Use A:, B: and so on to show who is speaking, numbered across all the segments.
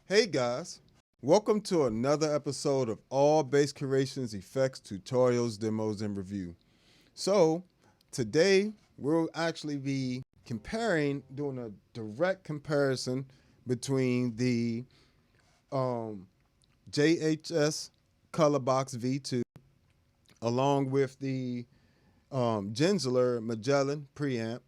A: Hey guys, welcome to another episode of All Bass Creations Effects Tutorials, Demos, and Review. So today we'll actually be doing a direct comparison between the JHS Colorbox V2 along with the Genzler Magellan Preamp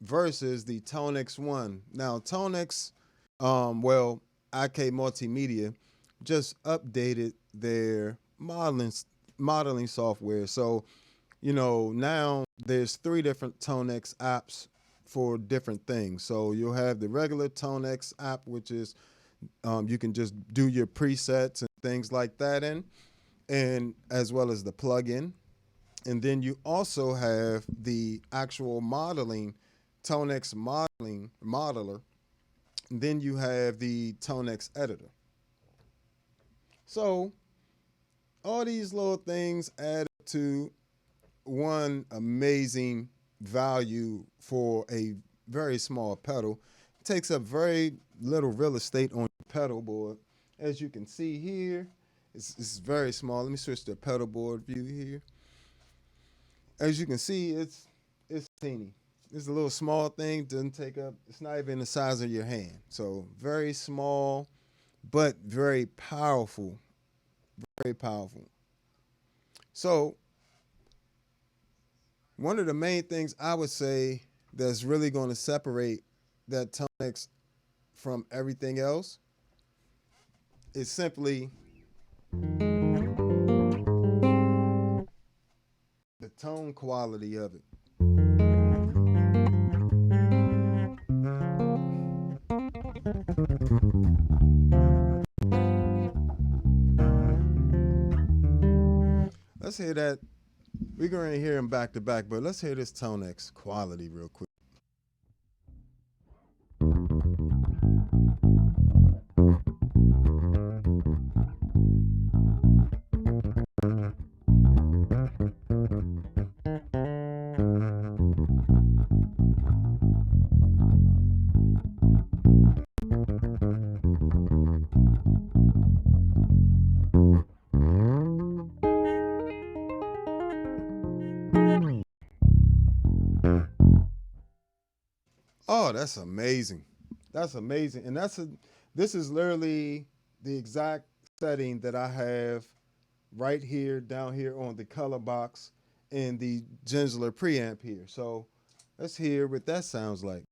A: versus the ToneX One. Now ToneX, IK Multimedia just updated their modeling software. So, now there's 3 different ToneX apps for different things. So you'll have the regular ToneX app, which is you can just do your presets and things like that in, and as well as the plugin. And then you also have the actual ToneX modeler. And then you have the ToneX editor. So all these little things add up to one amazing value for a very small pedal. It takes up very little real estate on your pedal board. As you can see here, it's very small. Let me switch to pedal board view here. As you can see, it's teeny. It's a little small thing, doesn't take up, it's not even the size of your hand. So very small, but very powerful, very powerful. So one of the main things I would say that's really going to separate that ToneX from everything else is simply the tone quality of it. Let's hear that. We're going to hear them back to back, but let's hear this ToneX quality real quick. Oh, that's amazing. That's amazing. And this is literally the exact setting that I have right here, down here on the color box in the Genzler preamp here. So let's hear what that sounds like.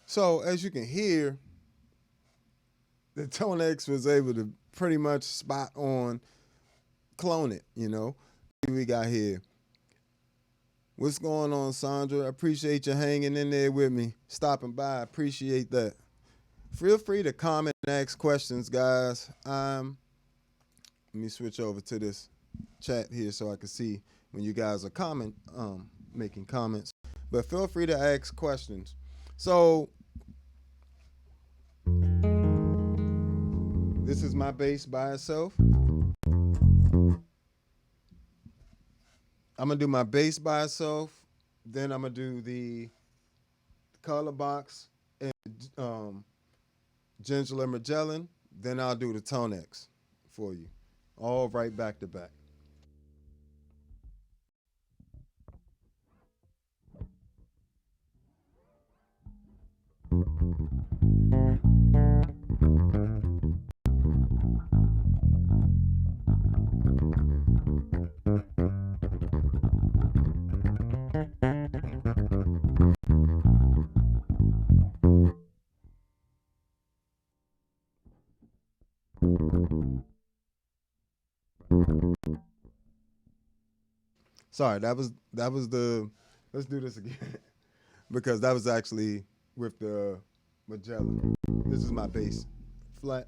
A: So as you can hear, the ToneX was able to pretty much spot on clone it, What we got here? What's going on, Sandra? I appreciate you hanging in there with me, stopping by. I appreciate that. Feel free to comment and ask questions, guys. Let me switch over to this chat here so I can see when you guys are making comments. But feel free to ask questions. So This is my bass by itself. I'm gonna do my bass by itself. Then I'm gonna do the color box and Genzler Magellan. Then I'll do the ToneX for you, all right back to back. Sorry, that was the. Let's do this again because that was actually with the Magellan. This is my bass, flat.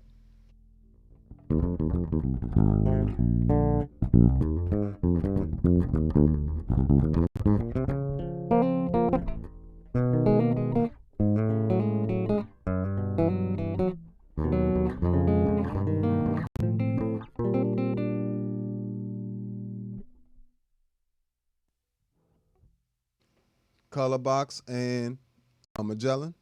A: Color box and a Magellan.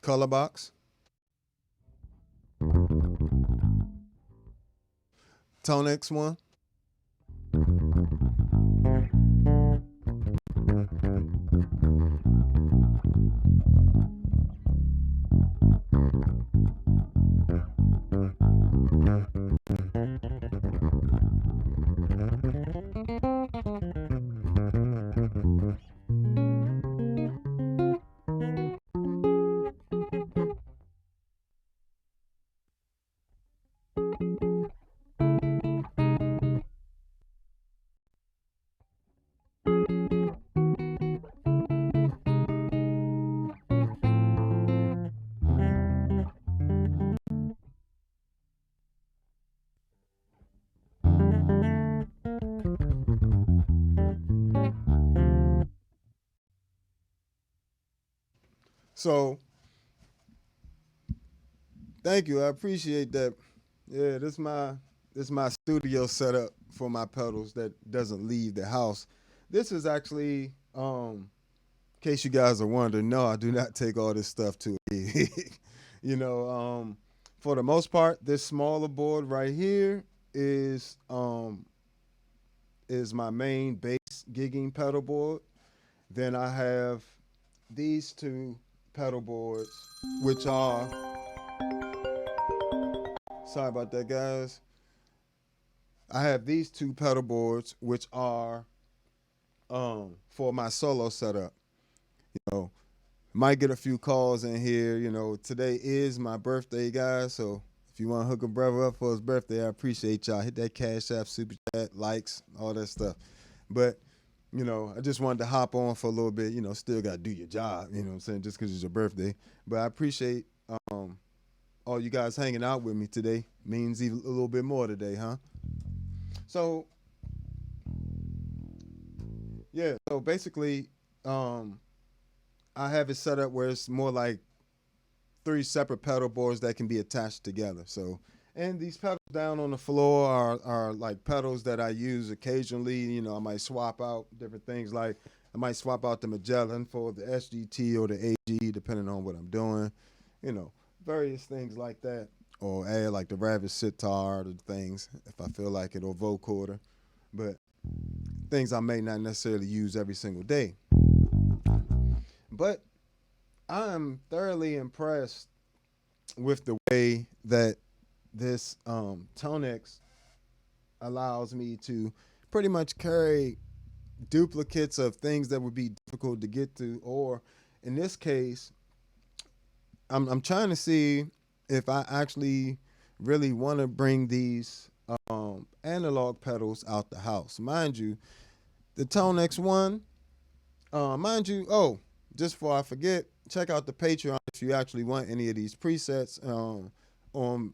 A: Color box. ToneX one. So thank you. I appreciate that. Yeah, this my studio setup for my pedals that doesn't leave the house. This is actually, in case you guys are wondering, no, I do not take all this stuff to a gig. you know, for the most part, this smaller board right here is my main bass gigging pedal board. Then I have these two pedal boards, which are, sorry about that, guys. I have these two pedal boards, which are for my solo setup. You know, might get a few calls in here. You know, today is my birthday, guys. So if you want to hook a brother up for his birthday, I appreciate y'all. Hit that Cash App, Super Chat, likes, all that stuff. But you know, I just wanted to hop on for a little bit. You know, still got to do your job. You know what I'm saying? Just because it's your birthday. But I appreciate all you guys hanging out with me today. Means even a little bit more today, huh? So yeah, so basically, I have it set up where it's more like three separate pedal boards that can be attached together. So, and these pedals down on the floor are like pedals that I use occasionally. You know, I might swap out different things. Like I might swap out the Magellan for the SGT or the AG, depending on what I'm doing. You know, various things like that. Or add like the Rabbit sitar or things if I feel like it, or vocoder. But things I may not necessarily use every single day. But I'm thoroughly impressed with the way that this ToneX allows me to pretty much carry duplicates of things that would be difficult to get to, or in this case, I'm trying to see if I actually really want to bring these analog pedals out the house. Mind you, The ToneX one, mind you, oh, just before I forget, check out the Patreon if you actually want any of these presets on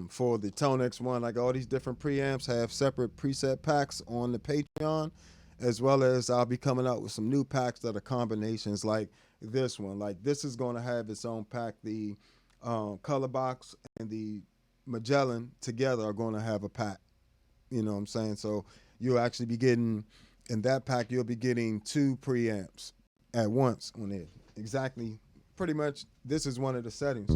A: for the ToneX one. Like all these different preamps have separate preset packs on the Patreon, as well as I'll be coming out with some new packs that are combinations like this one. Like this is going to have its own pack. The color box and the Magellan together are going to have a pack. You know what I'm saying? So you'll actually be getting, in that pack, you'll be getting 2 preamps at once on it. Exactly. Pretty much, this is one of the settings.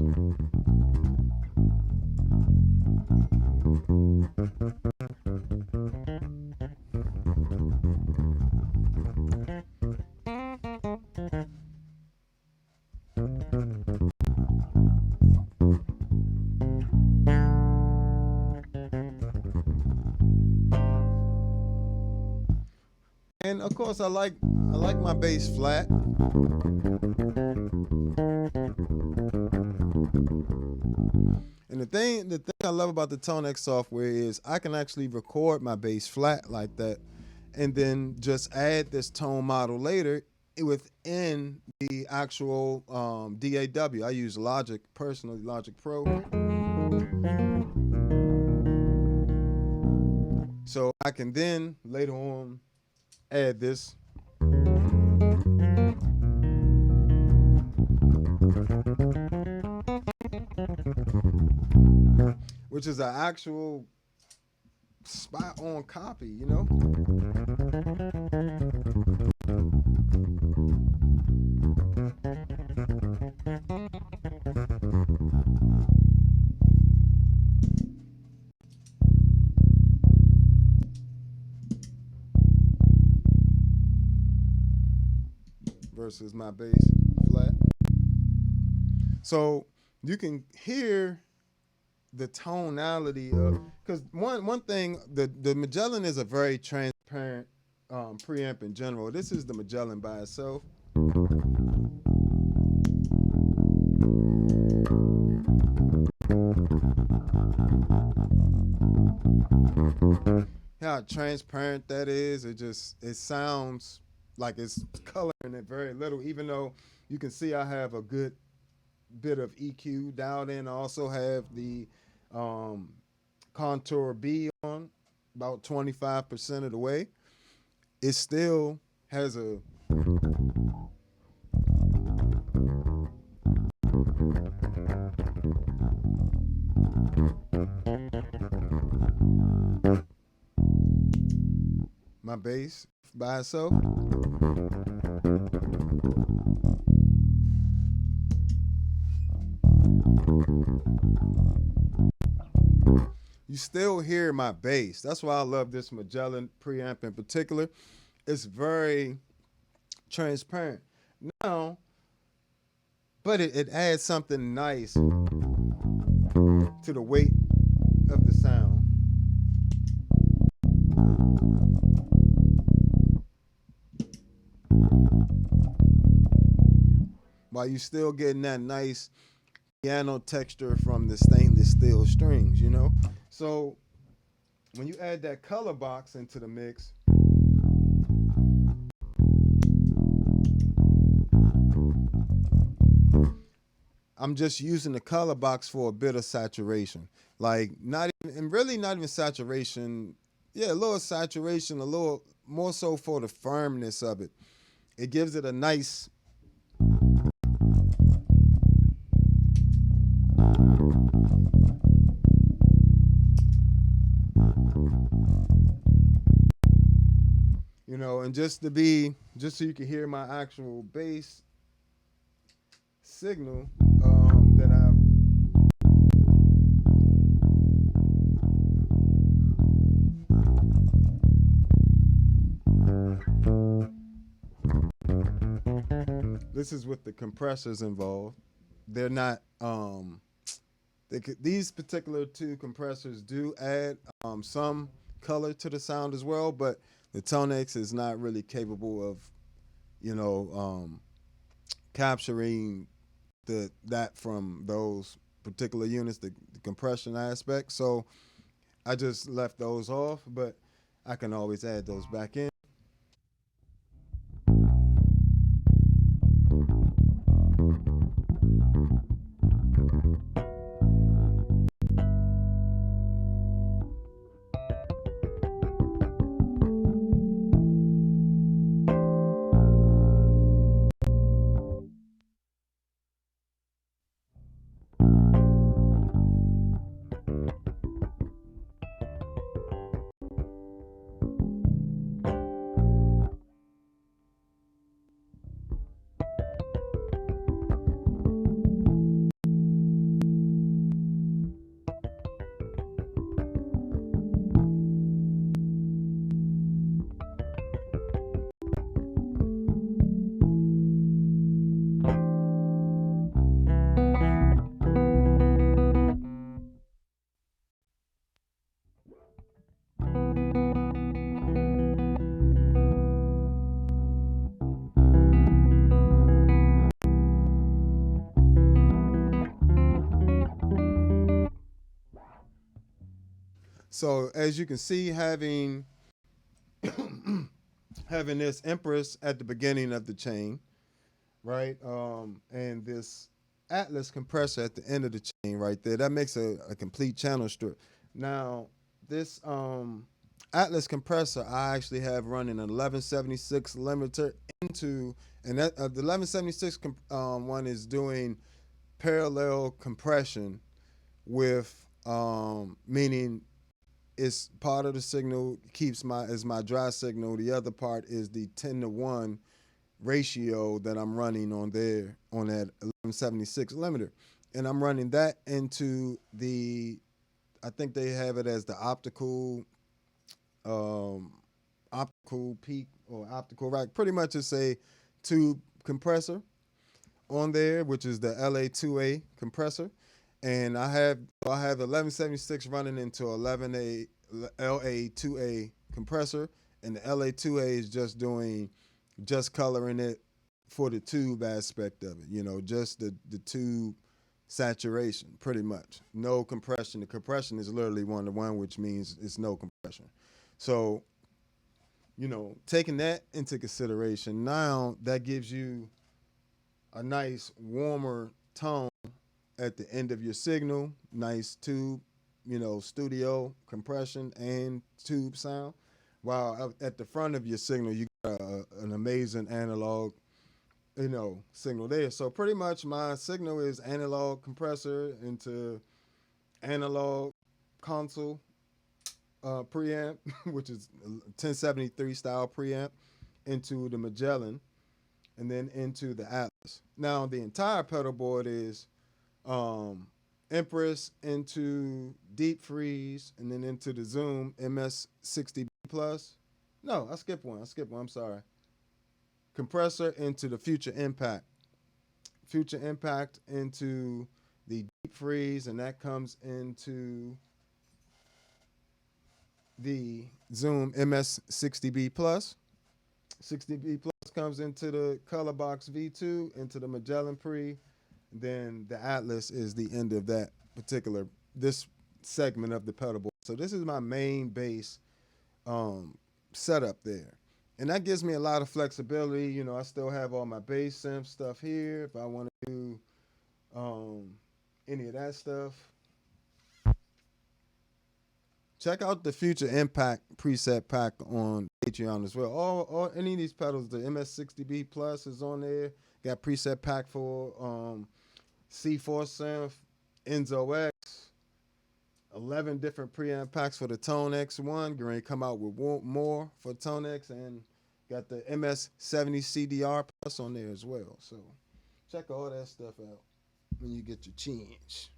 A: And of course, I like my bass flat. And the thing I love about the ToneX software is I can actually record my bass flat like that, and then just add this tone model later within the actual DAW. I use Logic, personally Logic Pro. So I can then later on add this. Which is an actual spot on copy, you know? Versus my bass flat. So you can hear the tonality of, because one thing, the Magellan is a very transparent preamp in general. This is the Magellan by itself. How transparent that is. It sounds like it's coloring it very little, even though you can see I have a good bit of EQ dialed in. I also have the contour B on about 25% of the way. It still has a my bass by itself. You still hear my bass. That's why I love this Magellan preamp in particular. It's very transparent. Now, but it adds something nice to the weight of the sound. While you still getting that nice piano texture from the stainless steel strings, you know? So when you add that color box into the mix, I'm just using the color box for a bit of saturation. Like not even, and really not even saturation. Yeah, a little saturation, a little more so for the firmness of it. It gives it a nice, you know, and just so you can hear my actual bass signal that this is with the compressors involved. They're not these particular 2 compressors do add some color to the sound as well, but the ToneX is not really capable of, you know, capturing that from those particular units, the compression aspect. So I just left those off, but I can always add those back in. So as you can see, having having this Empress at the beginning of the chain, right? And this Atlas compressor at the end of the chain right there, that makes a complete channel strip. Now, this Atlas compressor, I actually have running an 1176 limiter into, and that, the 1176 one is doing parallel compression with, meaning it's part of the signal keeps my dry signal. The other part is the 10-to-1 ratio that I'm running on there on that 1176 limiter, and I'm running that into the, I think they have it as the optical peak or optical rack. Pretty much it's a tube compressor on there, which is the LA2A compressor, and I have 1176 running into 11A LA2A compressor, and the LA2A is just coloring it for the tube aspect of it, just the tube saturation, pretty much. No compression. The compression is literally 1-to-1, which means it's no compression. So, taking that into consideration, now that gives you a nice warmer tone at the end of your signal, nice tube, studio compression and tube sound. While at the front of your signal, you got an amazing analog, signal there. So pretty much my signal is analog compressor into analog console preamp, which is 1073 style preamp, into the Magellan, and then into the Atlas. Now the entire pedal board is Empress into Deep Freeze, and then into the Zoom MS-60B plus. No, I skipped one. I'm sorry. Compressor into the Future Impact. Future Impact into the Deep Freeze, and that comes into the Zoom MS-60B plus. 60B plus comes into the Color Box V2, into the Magellan Pre. Then the Atlas is the end of this segment of the pedal board. So this is my main bass setup there. And that gives me a lot of flexibility. I still have all my bass synth stuff here if I want to do any of that stuff. Check out the Future Impact preset pack on Patreon as well. All any of these pedals, the MS-60B Plus is on there. Got preset pack for C4 synth, Enzo X, 11 different preamp packs for the ToneX one. Going to come out with more for ToneX, and got the MS-70 CDR Plus on there as well. So check all that stuff out when you get your change.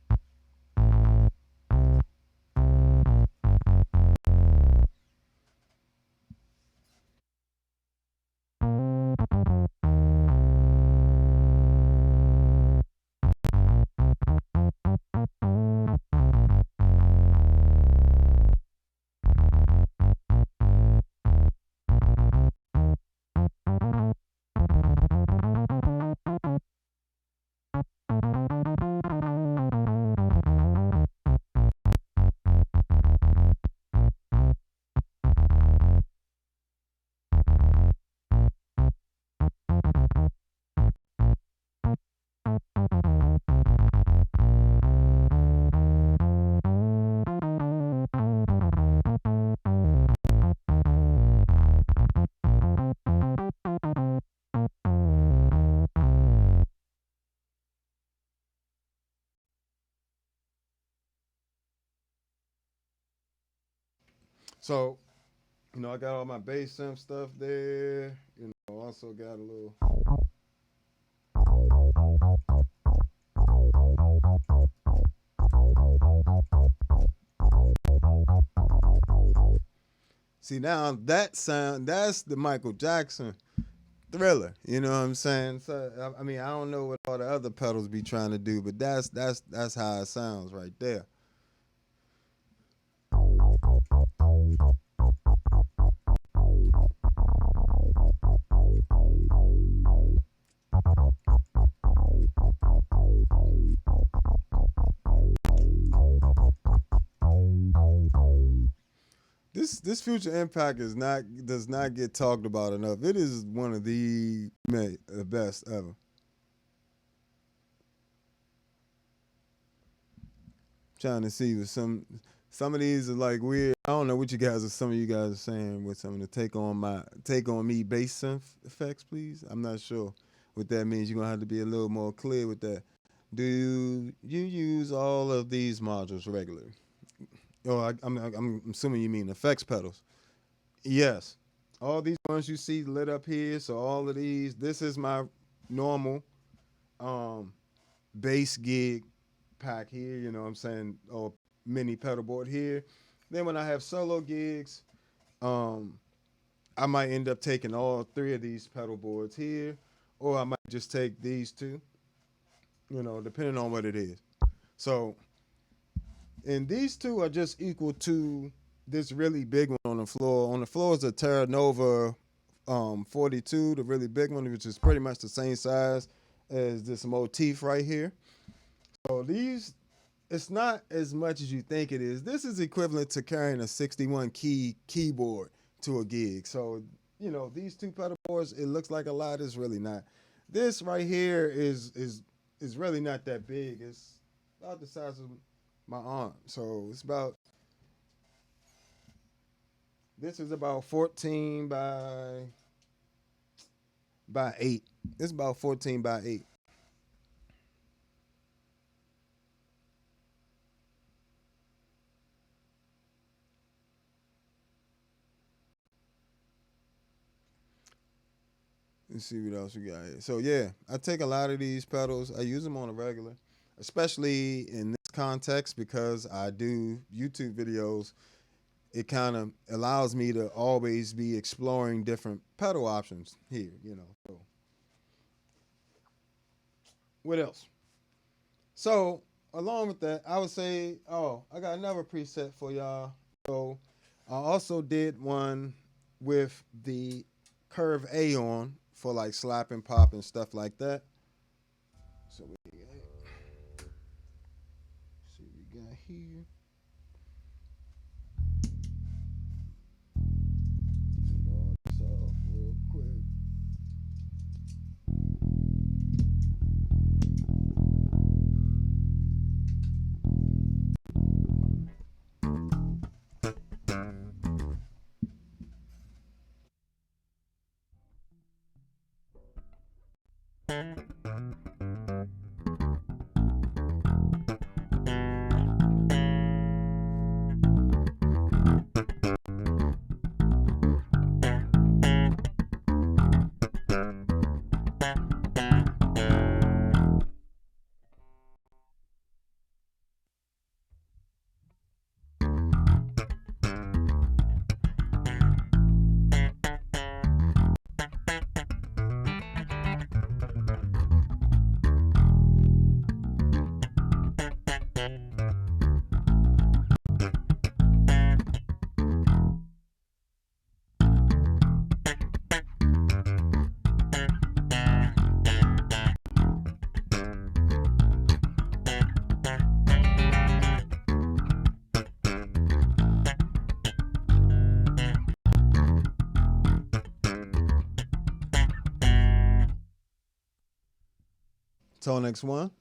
A: So, I got all my bass synth stuff there. Also got a little. See, now that sound, that's the Michael Jackson Thriller. You know what I'm saying? So, I don't know what all the other pedals be trying to do, but that's how it sounds right there. this Future Impact does not get talked about enough. It is one of the best ever. Trying to see with some of these are like weird. I don't know what some of you guys are saying with some of the take on me bass synth effects, please. I'm not sure what that means. You're gonna have to be a little more clear with that. Do you use all of these modules regularly? Oh, I'm assuming you mean effects pedals. Yes. All these ones you see lit up here, so all of these, this is my normal bass gig pack here, you know what I'm saying, or mini pedal board here. Then when I have solo gigs, I might end up taking all three of these pedal boards here, or I might just take these two, you know, depending on what it is. So, and these two are just equal to this really big one on the floor. On the floor is a Terra Nova 42, the really big one, which is pretty much the same size as this motif right here. So these, it's not as much as you think it is. This is equivalent to carrying a 61 key keyboard to a gig. So, you know, these two pedal boards, it looks like a lot, it's really not. This right here is really not that big. It's about the size of my arm. So it's about, this is about 14 by 8. It's about 14 by 8. Let's see what else we got here. So yeah, I take a lot of these pedals. I use them on a regular, especially in this context because I do YouTube videos. It kind of allows me to always be exploring different pedal options here, you know. So what else? So along with that, I would say, I got another preset for y'all. So I also did one with the Curve A on for like slap and pop and stuff like that. So we see what we got here. Take all this off real quick. ToneX 1.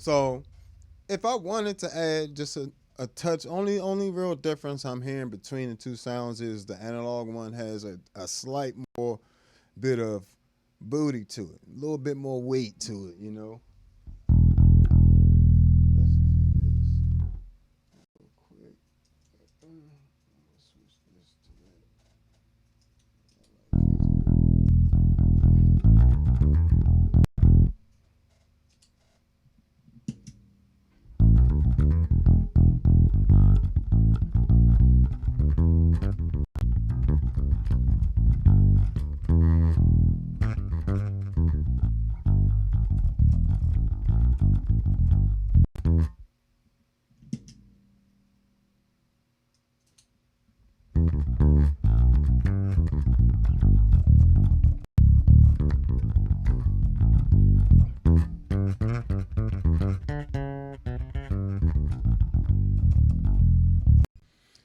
A: So if I wanted to add just a touch, only real difference I'm hearing between the two sounds is the analog one has a slight more bit of booty to it, a little bit more weight to it, you know. Let's do this real quick. Switch this to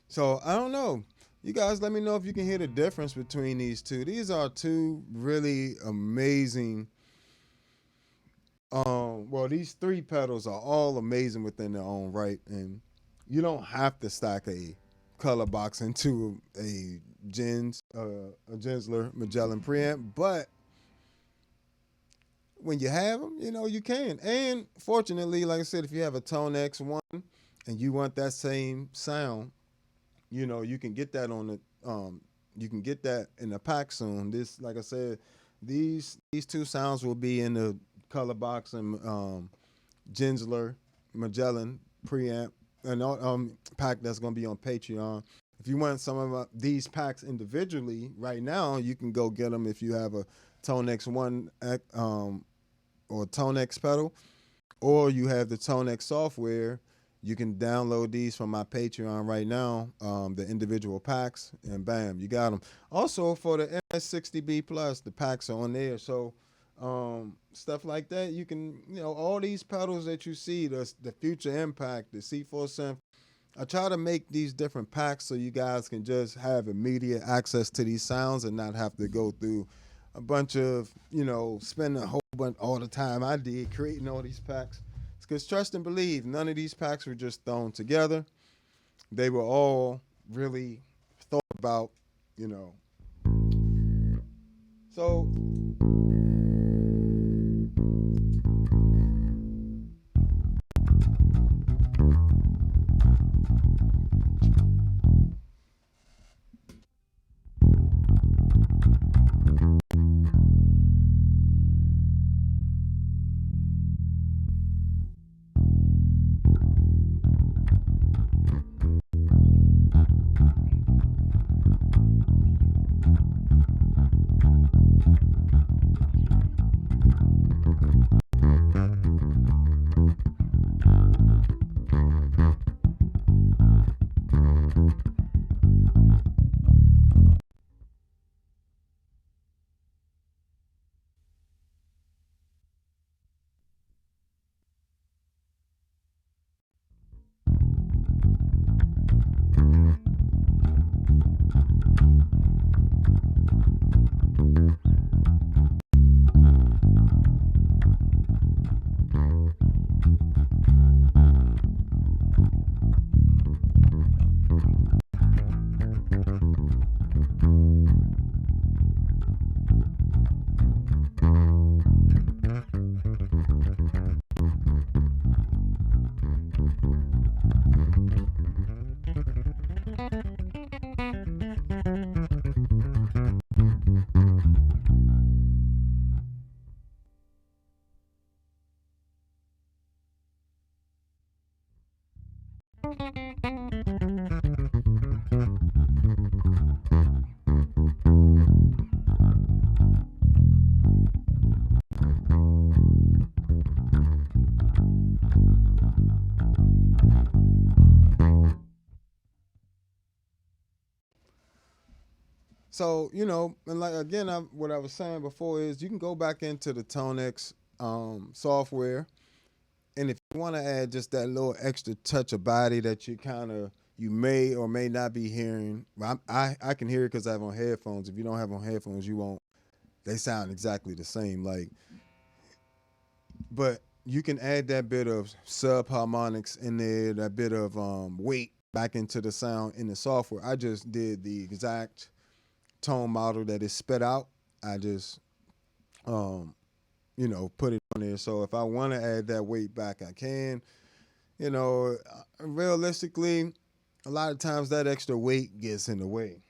A: So I don't know. You guys, let me know if you can hear the difference between these two. These are two really amazing. Well, these three pedals are all amazing within their own right, and you don't have to stack a color box into a Genzler Magellan preamp, but when you have them, you know you can. And fortunately, like I said, if you have a ToneX one and you want that same sound, you know you can get that on the you can get that in the pack soon. This, like I said, these two sounds will be in the color box and Genzler Magellan preamp and pack that's going to be on Patreon. If you want some of these packs individually right now, you can go get them if you have a ToneX one or ToneX pedal, or you have the ToneX software. You can download these from my Patreon right now, the individual packs, and bam, you got them. Also, for the MS-60B Plus, the packs are on there. So, stuff like that, you can, you know, all these pedals that you see, the Future Impact, the C4 Synth, I try to make these different packs so you guys can just have immediate access to these sounds and not have to go through a bunch of, you know, spending a whole bunch all the time I did creating all these packs. Because trust and believe, none of these packs were just thrown together. They were all really thought about, you know. So So, you know, and like again, what I was saying before is you can go back into the ToneX software, and if you want to add just that little extra touch of body that you may or may not be hearing. I can hear it because I have on headphones. If you don't have on headphones, you won't. They sound exactly the same. Like, but you can add that bit of subharmonics in there, that bit of weight back into the sound in the software. I just did the exact tone model that is spit out. I just put it on there. So if I want to add that weight back, I can. Realistically, a lot of times that extra weight gets in the way,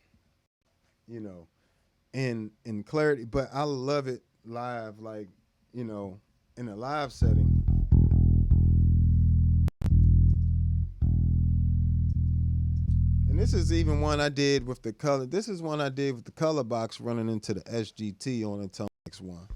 A: in clarity. But I love it live, like, in a live setting. And this is even one I did with the color. This is one I did with the color box running into the SGT on the ToneX one.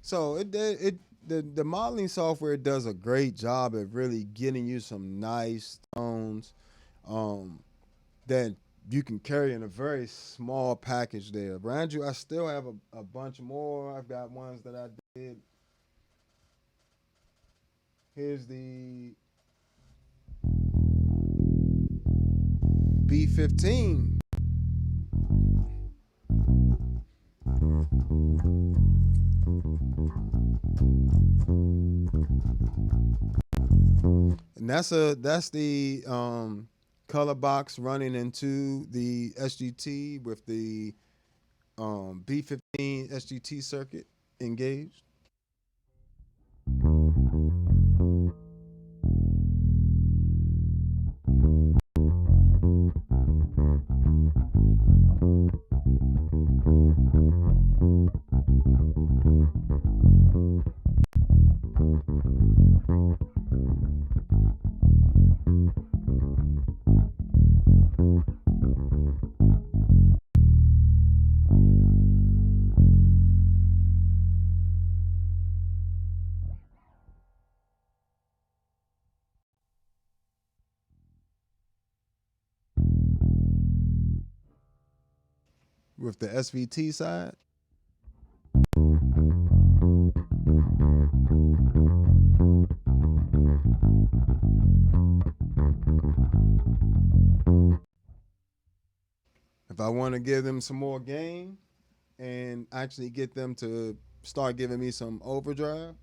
A: So the modeling software does a great job at really getting you some nice tones that you can carry in a very small package there. Mind you, I still have a bunch more. I've got ones that I did. Here's the B15. And that's the color box running into the SGT with the B15 SGT circuit engaged. With the SVT side. If I want to give them some more gain and actually get them to start giving me some overdrive,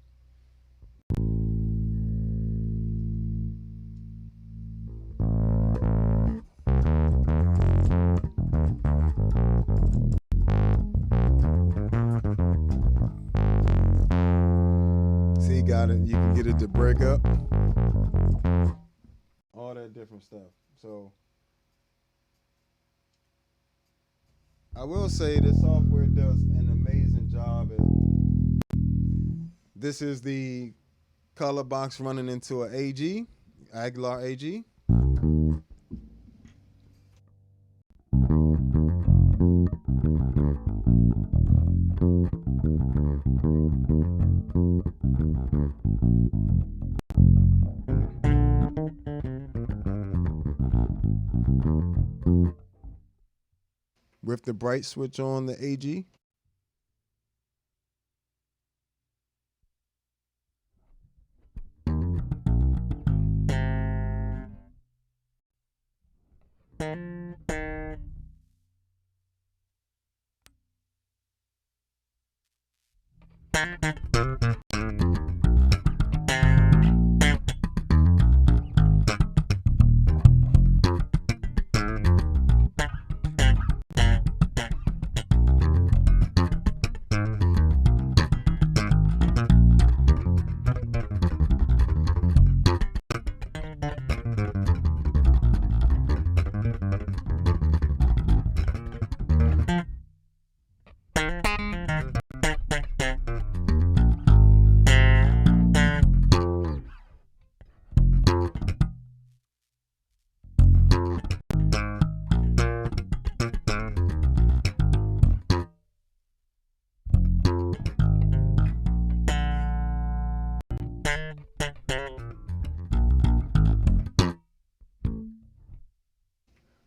A: see, got it. You can get it to break up. All that different stuff. So I will say this software does an amazing job at. This is the color box running into an AG, Aguilar AG. With the bright switch on the AG.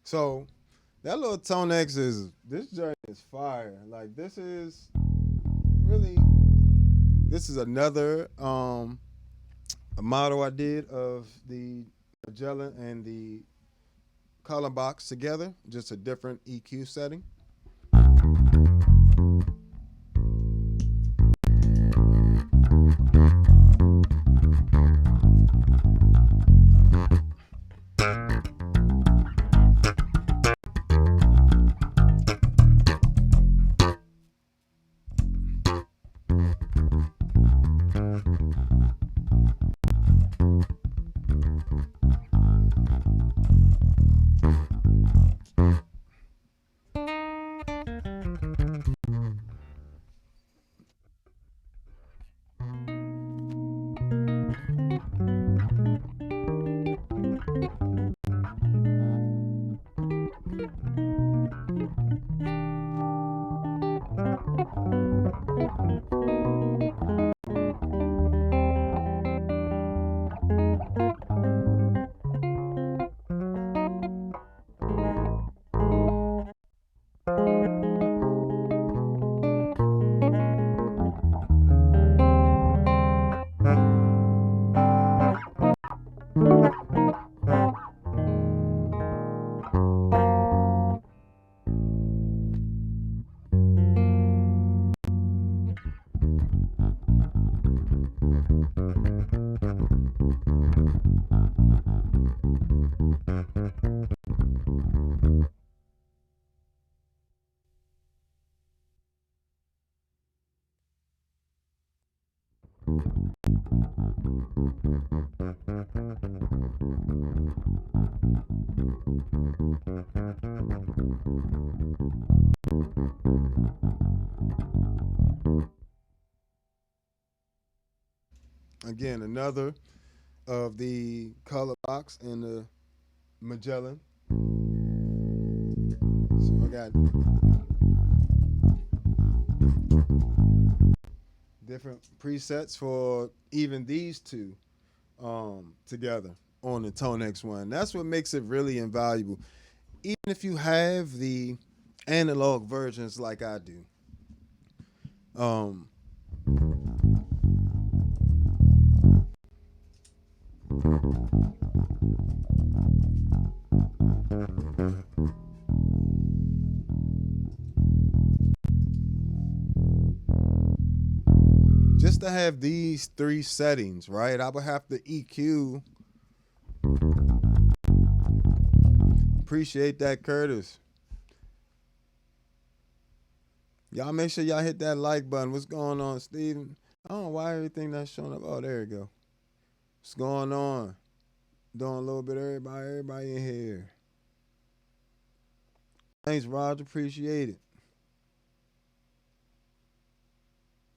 A: So that little ToneX this joint is fire. Like really, this is another model I did of the Magellan and the color box together, just a different EQ setting. Again, another of the color box and the Magellan. So I got different presets for even these two together on the ToneX one. That's what makes it really invaluable. Even if you have the analog versions like I do. Um, just to have these three settings, right? I would have to EQ. Appreciate that, Curtis. Y'all make sure y'all hit that like button. What's going on, Steven? I don't know why everything that's showing up. Oh, there you go. What's going on? Doing a little bit of everybody in here. Thanks, Roger. Appreciate it.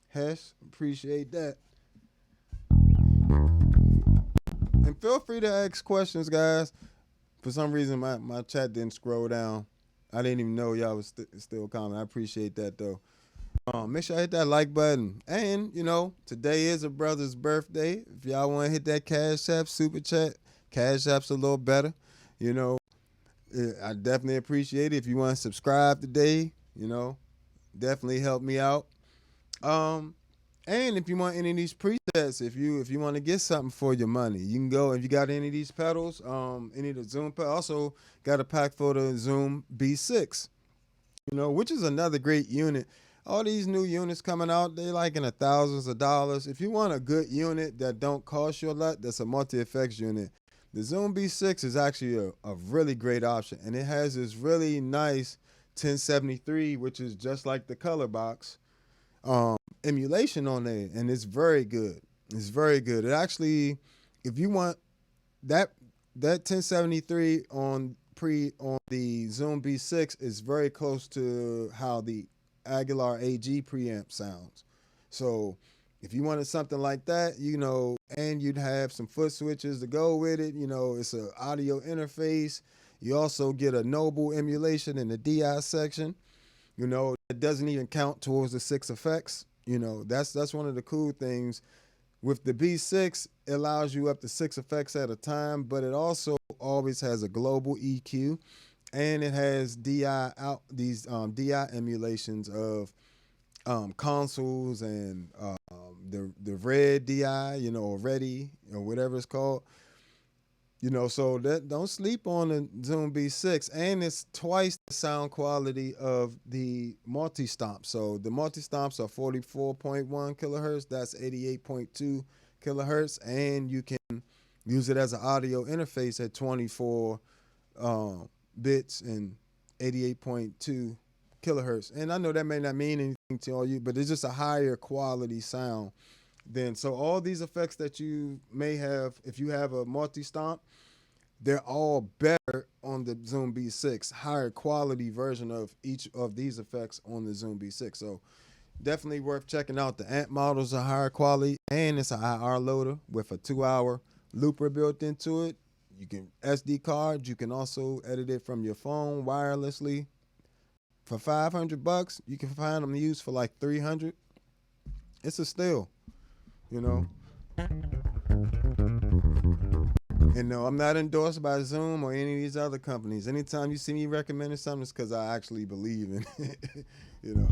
A: Hess, appreciate that. And feel free to ask questions, guys. For some reason, my chat didn't scroll down. I didn't even know y'all was still commenting. I appreciate that, though. Make sure I hit that like button. And, today is a brother's birthday. If y'all want to hit that Cash App, Super Chat, Cash App's a little better. I definitely appreciate it. If you want to subscribe today, definitely help me out. And if you want any of these presets, if you want to get something for your money, you can go. If you got any of these pedals, any of the Zoom pedals, also got a pack for the Zoom B6, which is another great unit. All these new units coming out, they like in the thousands of dollars. If you want a good unit that don't cost you a lot, that's a multi-effects unit. The Zoom B6 is actually a really great option, and it has this really nice 1073, which is just like the color box, emulation on there, and it's very good. It's very good. It actually, if you want that 1073 on the Zoom B6 is very close to how the Aguilar AG preamp sounds. So if you wanted something like that, and you'd have some foot switches to go with it, it's an audio interface. You also get a Noble emulation in the DI section. It doesn't even count towards the 6 effects. That's one of the cool things. With the B6, it allows you up to 6 effects at a time, but it also always has a global EQ. and it has DI out these DI emulations of consoles and the red DI, or Ready or whatever it's called. So that don't sleep on the Zoom B6, and it's twice the sound quality of the multi-stomp. So the multi-stomps are 44.1 kilohertz, that's 88.2 kilohertz, and you can use it as an audio interface at 24 bits and 88.2 kilohertz. And I know that may not mean anything to all you, but it's just a higher quality sound. Then, so all these effects that you may have, if you have a multi-stomp, they're all better on the Zoom B6, higher quality version of each of these effects on the Zoom B6. So definitely worth checking out. The amp models are higher quality, and it's an IR loader with a 2-hour looper built into it. You can SD card. You can also edit it from your phone wirelessly. For $500, you can find them used for like $300. It's a steal, you know. And no, I'm not endorsed by Zoom or any of these other companies. Anytime you see me recommending something, it's because I actually believe in it, you know.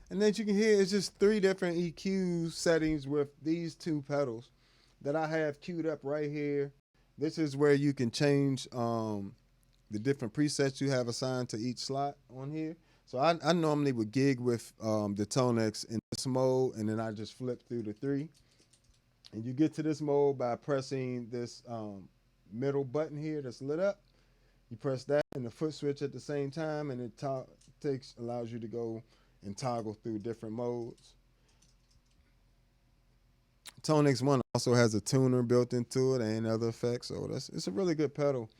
A: And then you can hear it's just 3 different EQ settings with these 2 pedals that I have queued up right here. This is where you can change the different presets you have assigned to each slot on here. So I normally would gig with the ToneX in this mode, and then I just flip through the 3. And you get to this mode by pressing this middle button here that's lit up. You press that and the foot switch at the same time, and it allows you to go and toggle through different modes. ToneX 1 also has a tuner built into it and other effects, so it's a really good pedal.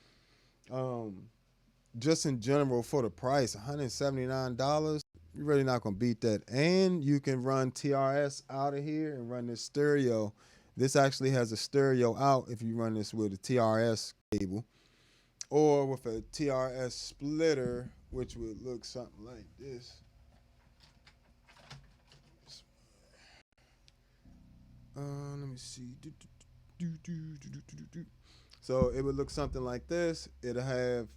A: Just in general, for the price, $179, you're really not gonna beat that. And you can run TRS out of here and run this stereo. This actually has a stereo out if you run this with a TRS cable, or with a TRS splitter, which would look something like this. Let me see. So it would look something like this. It'll have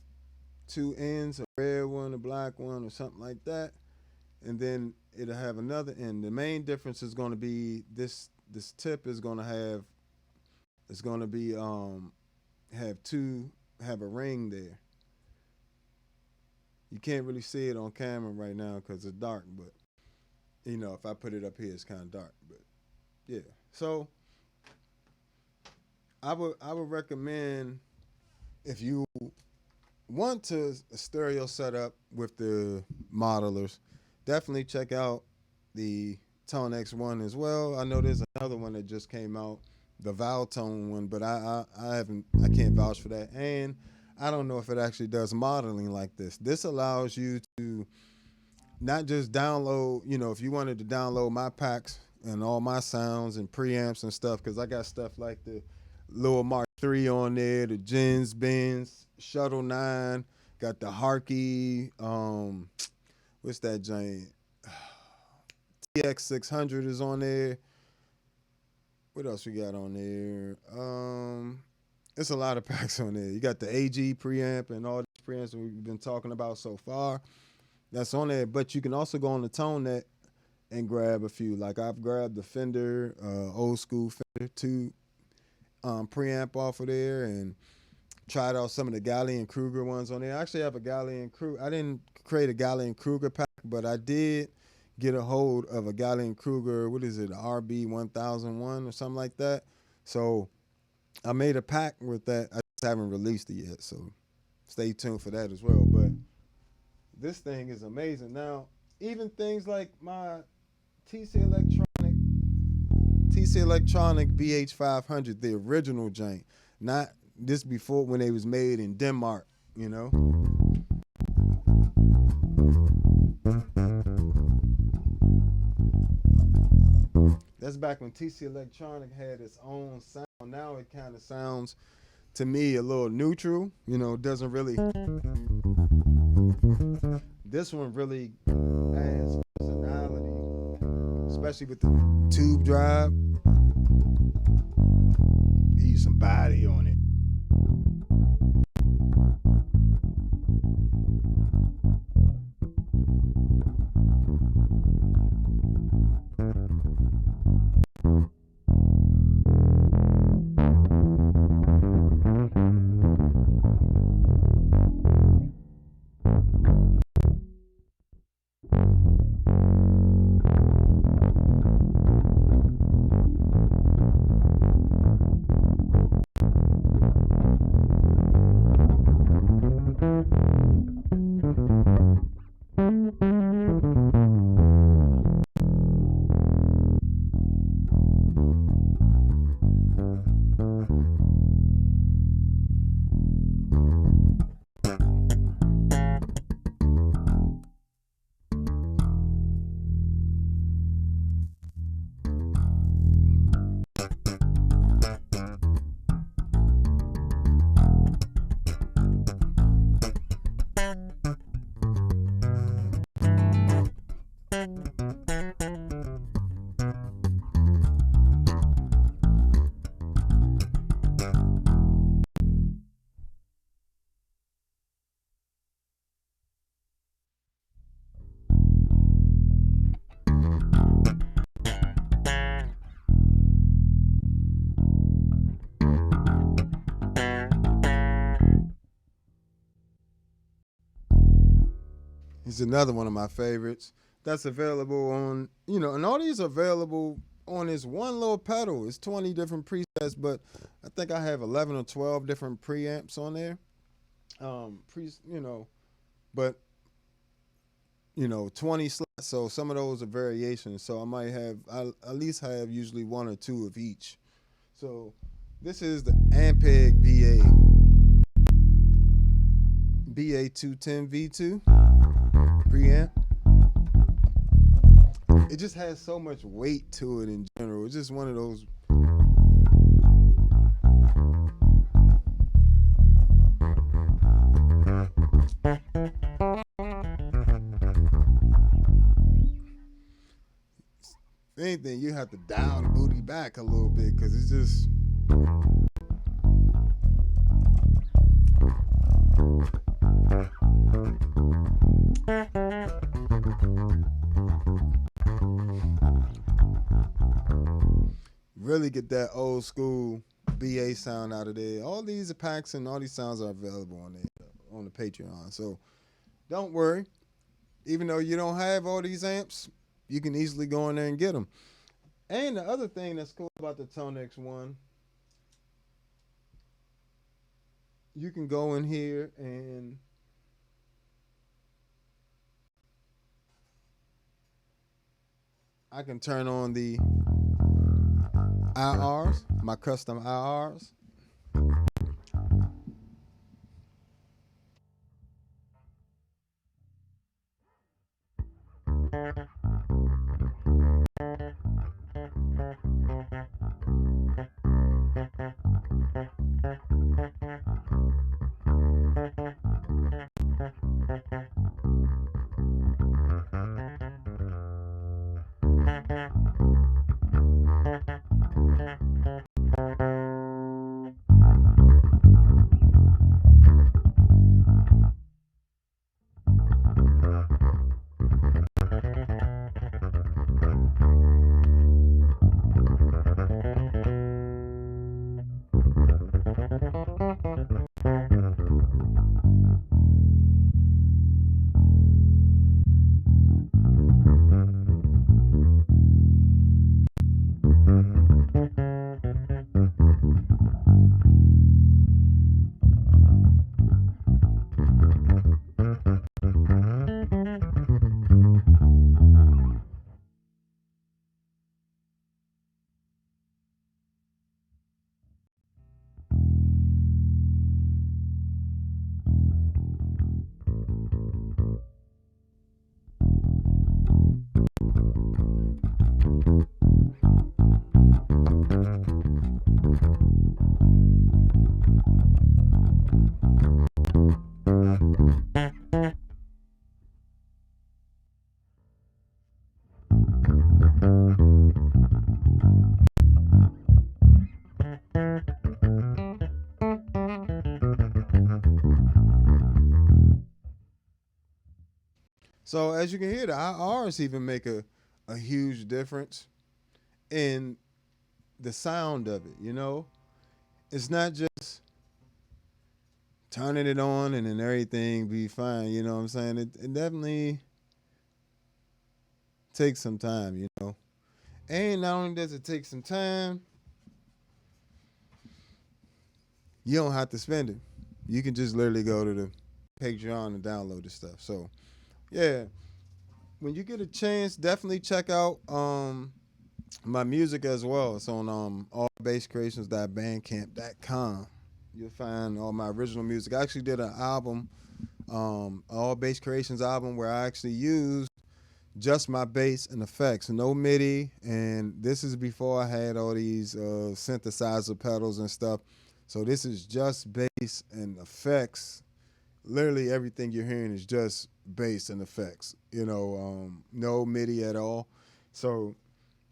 A: 2 ends, a red one, a black one, or something like that. And then it'll have another end. The main difference is going to be this tip is going to have, it's going to be have a ring there. You can't really see it on camera right now because it's dark, but if I put it up here, it's kind of dark. But yeah, so I would recommend, if you want to a stereo setup with the modelers, definitely check out the ToneX one as well. I know there's another one that just came out, the Valtone one, but I can't vouch for that, and I don't know if it actually does modeling like this. This allows you to not just download, if you wanted to download my packs and all my sounds and preamps and stuff, because I got stuff like the Lil Mark 3 on there, the Jens Benz Shuttle 9, got the Harkey, what's that giant? TX600 is on there. What else we got on there? It's a lot of packs on there. You got the AG preamp and all these preamps that we've been talking about so far. That's on there. But you can also go on the ToneNet and grab a few. Like I've grabbed the Fender, old school Fender 2 preamp off of there, and tried out some of the Gallien-Kruger ones on there. I actually have a Gallien-Kruger. I didn't create a Gallien-Kruger pack, but I did get a hold of a Gallien-Kruger, what is it, RB 1001 or something like that. So I made a pack with that. I just haven't released it yet, so stay tuned for that as well. But this thing is amazing. Now, even things like my TC Electronic BH500, the original joint, not this before when they was made in Denmark, you know. That's back when TC Electronic had its own sound. Now it kind of sounds to me a little neutral, you know, doesn't really. This one really adds personality, especially with the tube drive. Use some body on it. He's another one of my favorites. That's available on, you know, and all these are available on this one little pedal. It's 20 different presets, but I think I have 11 or 12 different preamps on there. You know, but, you know, 20 slots. So some of those are variations. So I might have, I at least have usually one or two of each. So this is the Ampeg BA210 V2 preamp. It just has so much weight to it in general. It's just one of those. If anything, you have to dial the booty back a little bit because it's just. Really get that old school BA sound out of there. All these packs and all these sounds are available on there, on the Patreon. So don't worry. Even though you don't have all these amps, you can easily go in there and get them. And the other thing that's cool about the ToneX one, you can go in here and I can turn on the IRs, my custom IRs. So as you can hear, the IRs even make a huge difference in the sound of it. It's not just turning it on and then everything be fine. You know what I'm saying? It definitely takes some time. And not only does it take some time, you don't have to spend it. You can just literally go to the Patreon and download the stuff. So yeah, when you get a chance, definitely check out my music as well. It's on allbasscreations.bandcamp.com. You'll find all my original music. I actually did an album, All Bass Creations album, where I actually used just my bass and effects, no MIDI. And this is before I had all these synthesizer pedals and stuff. So this is just bass and effects. Literally everything you're hearing is just bass and effects. No MIDI at all. So,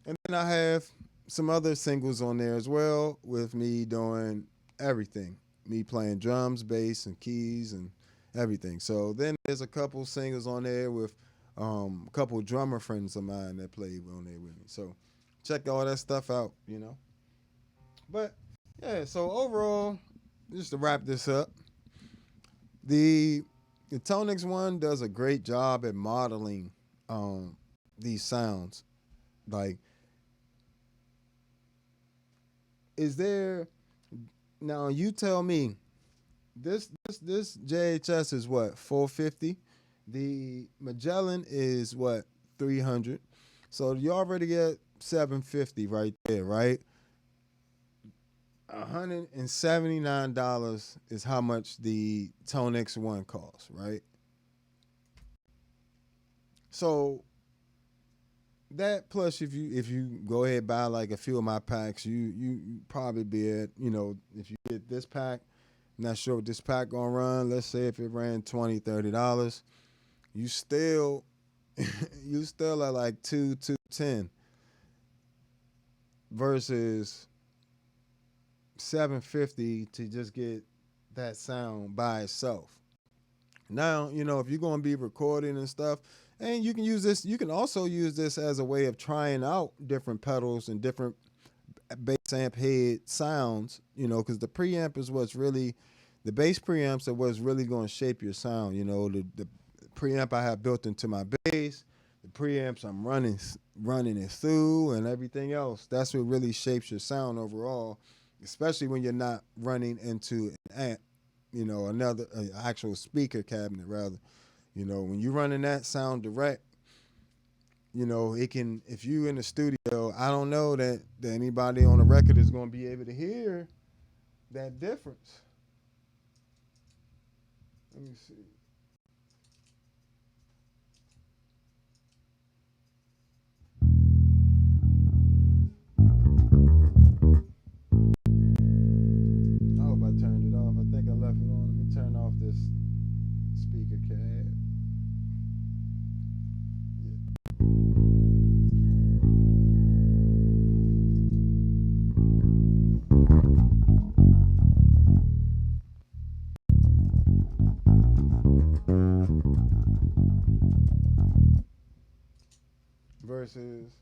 A: and then I have some other singles on there as well with me doing everything. Me playing drums, bass, and keys and everything. So then there's a couple singles on there with a couple drummer friends of mine that played on there with me. So check all that stuff out. But yeah, so overall, just to wrap this up, the ToneX one does a great job at modeling these sounds. Like, is there now? You tell me. This JHS is what, 450. The Magellan is what, 300. So you already get 750 right there, right? $179 is how much the ToneX one costs, right? So that plus if you go ahead and buy like a few of my packs, you probably be at, if you get this pack, I'm not sure what this pack gonna run. Let's say if it ran $20-$30, you still you still at like $210 versus $750 to just get that sound by itself. Now, if you're gonna be recording and stuff, and you can use this, you can also use this as a way of trying out different pedals and different bass amp head sounds, because the preamp is what's really, the bass preamps are what's really going to shape your sound. The preamp I have built into my bass, the preamps I'm running it through, and everything else. That's what really shapes your sound overall, especially when you're not running into an amp, another actual speaker cabinet rather. When you're running that sound direct, it can, if you in the studio, I don't know that anybody on the record is going to be able to hear that difference. Let me see. I hope I turned it off. I think I left it on. Let me turn off this speaker cab. Versus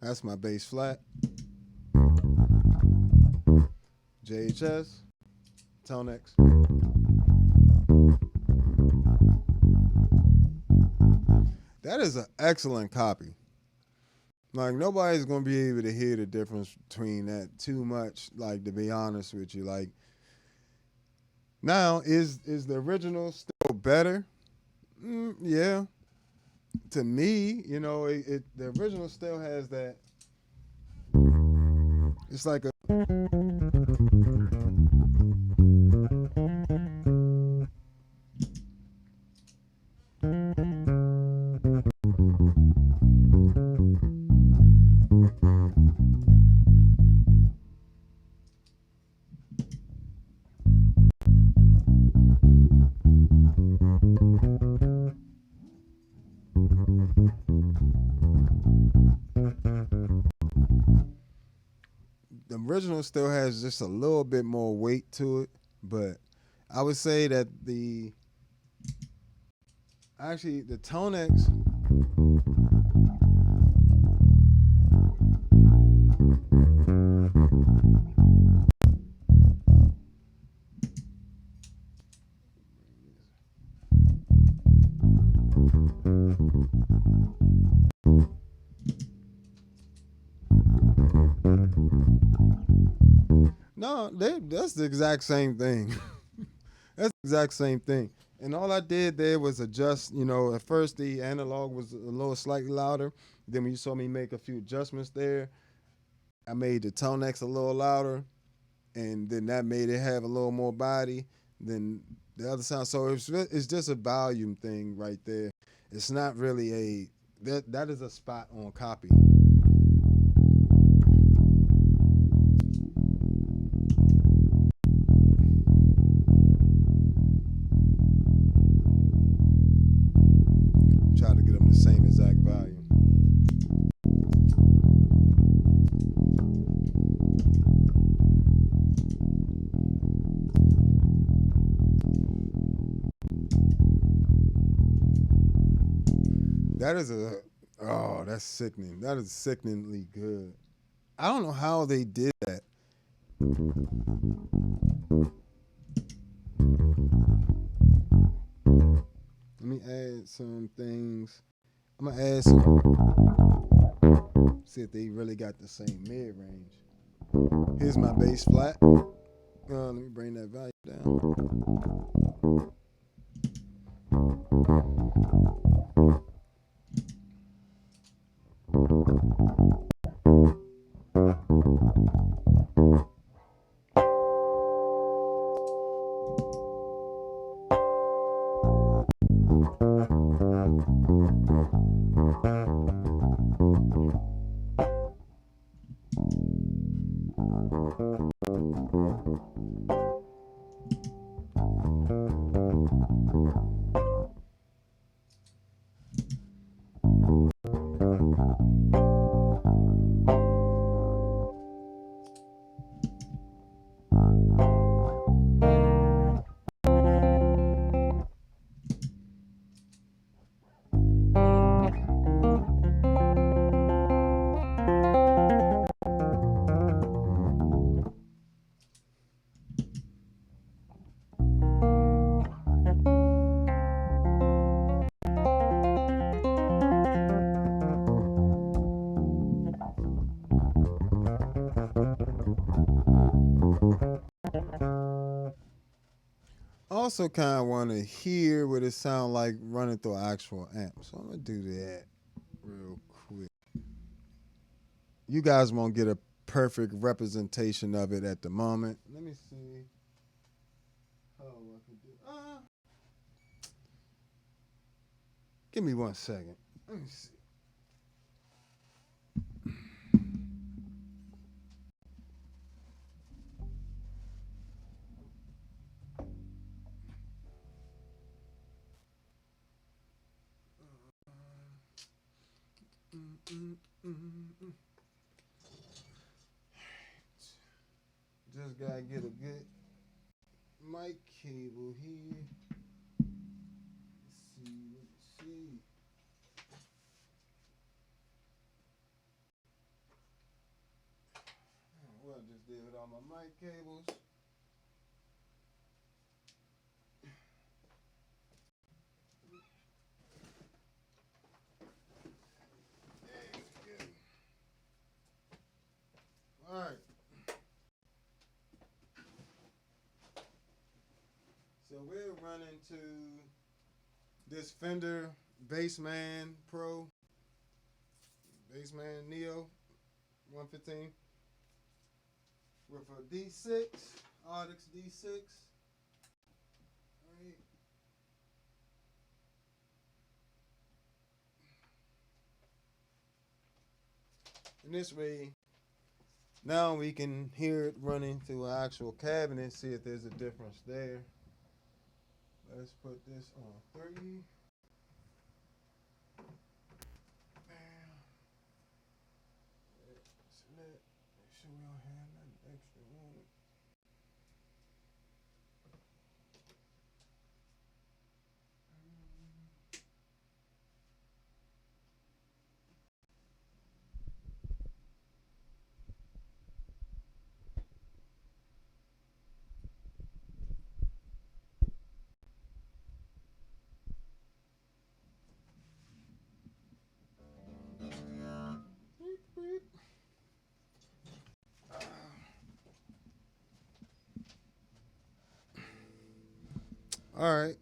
A: That's my bass flat. JHS, ToneX. That is an excellent copy. Like, nobody's gonna be able to hear the difference between that too much. Like, to be honest with you, like, now is the original still better? Yeah. To me, you know, the original still has that. It's like a. The original still has just a little bit more weight to it, but I would say that the ToneX. No, that's the exact same thing. That's the exact same thing. And all I did there was adjust, you know, at first the analog was a little slightly louder. Then when you saw me make a few adjustments there, I made the ToneX a little louder. And then that made it have a little more body than the other sound. So it's just a volume thing right there. It's not really that is a spot on copy. Try to get them the same exact volume. That's sickening. That is sickeningly good. I don't know how they did that. Let me add some things. I'm gonna add some. See if they really got the same mid range. Here's my bass flat. Let me bring that value down. Also kind of want to hear what it sound like running through an actual amp. So I'm going to do that real quick. You guys won't get a perfect representation of it at the moment. Let me see how I can do. Give me 1 second. Let me see. Just gotta get a good mic cable here. Let's see. deal with all my mic cables. All right. So we're running to this Fender Bassman Pro, Bassman Neo 115 with a D6, Audix D6. All right. And this way, now we can hear it running through an actual cabinet, see if there's a difference there. Let's put this on 3. Select. Make sure we don't have nothing extra on it. All right.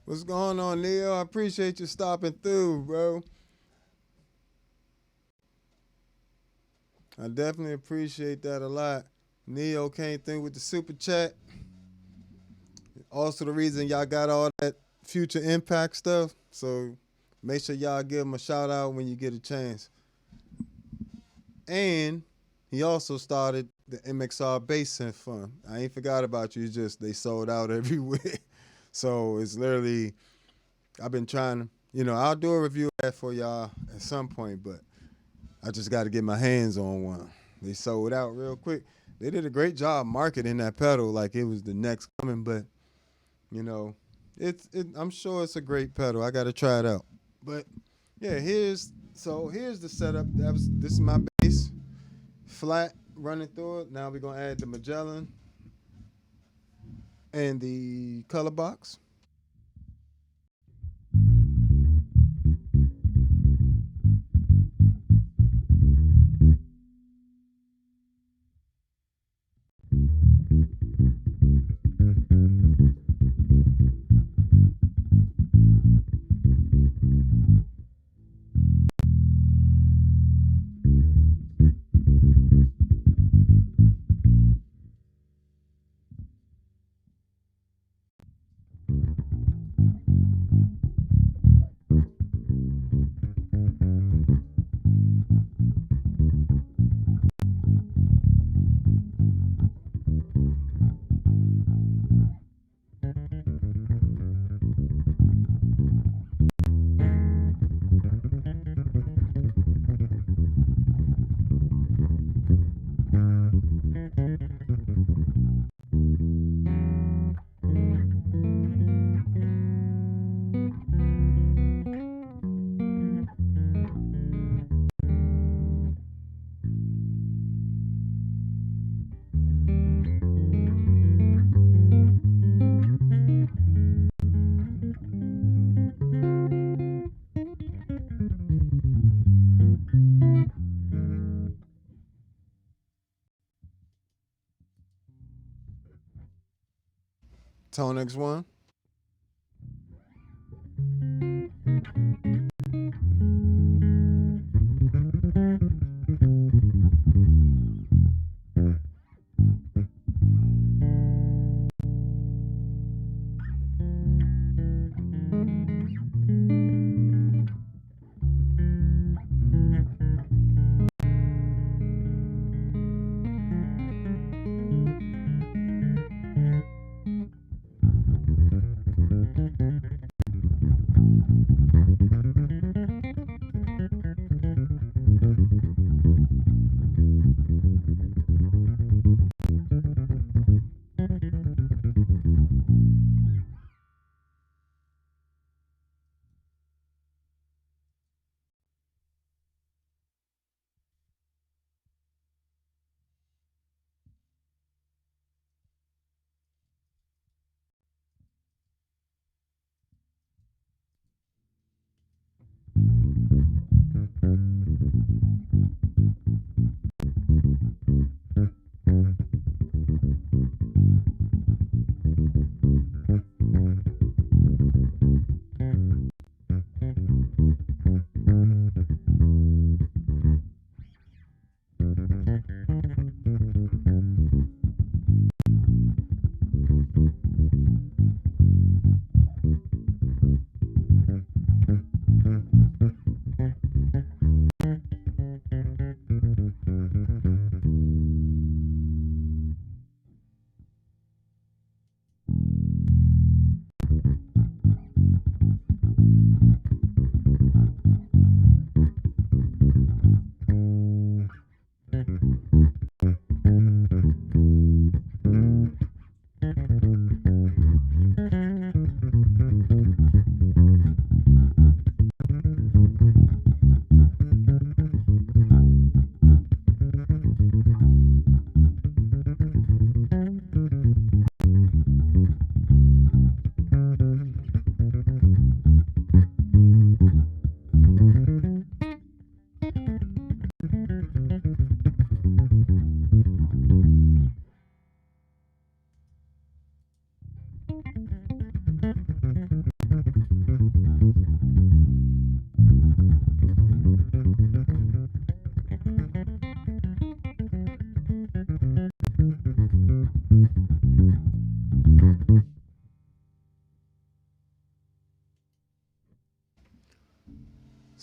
A: What's going on, Neil? I appreciate you stopping through, bro. I definitely appreciate that a lot. Neo came through with the super chat. Also the reason y'all got all that future impact stuff. So make sure y'all give him a shout out when you get a chance. And he also started the MXR Bass Synth Fund. I ain't forgot about you. It's just they sold out everywhere. So it's literally, I've been trying to, I'll do a review of that for y'all at some point, but I just got to get my hands on one. They sold out real quick. They did a great job marketing that pedal like it was the next coming, but I'm sure it's a great pedal. I got to try it out. But yeah, here's the setup. This is my bass, flat running through it. Now we're gonna add the Magellan and the color box. ToneX one.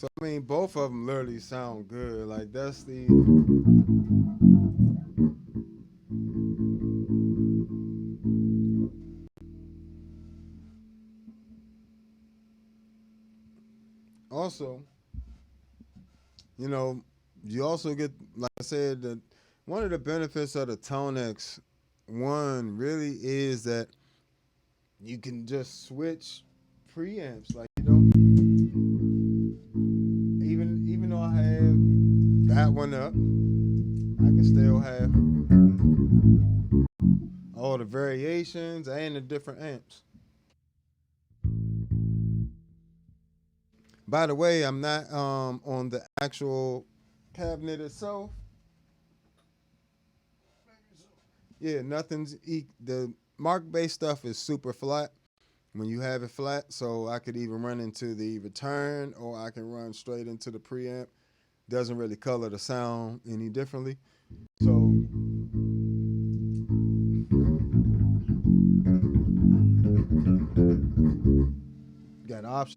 A: So I mean, both of them literally sound good. Like that's the also, you know, you also get, like I said, that one of the benefits of the ToneX one really is that you can just switch preamps. Like you don't even though I have that one up, I can still have all the variations and the different amps. By the way, I'm not on the actual cabinet itself. Yeah, the mark based stuff is super flat when you have it flat. So I could even run into the return or I can run straight into the preamp. Doesn't really color the sound any differently. So got options.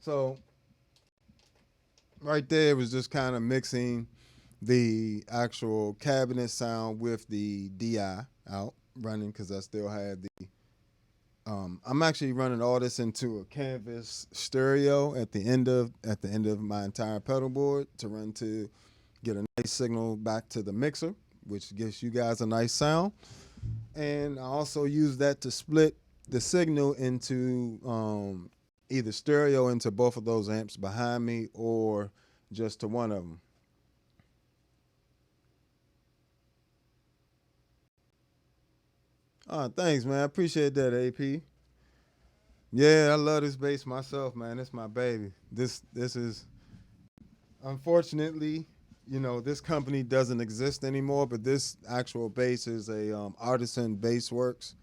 A: So right there was just kind of mixing the actual cabinet sound with the DI out running because I still had the. I'm actually running all this into a canvas stereo at the end of my entire pedal board to run to get a nice signal back to the mixer, which gives you guys a nice sound. And I also use that to split the signal into either stereo into both of those amps behind me or just to one of them. Thanks, man. I appreciate that, AP. Yeah, I love this bass myself, man. It's my baby. This is unfortunately, this company doesn't exist anymore, but this actual bass is a artisan bass works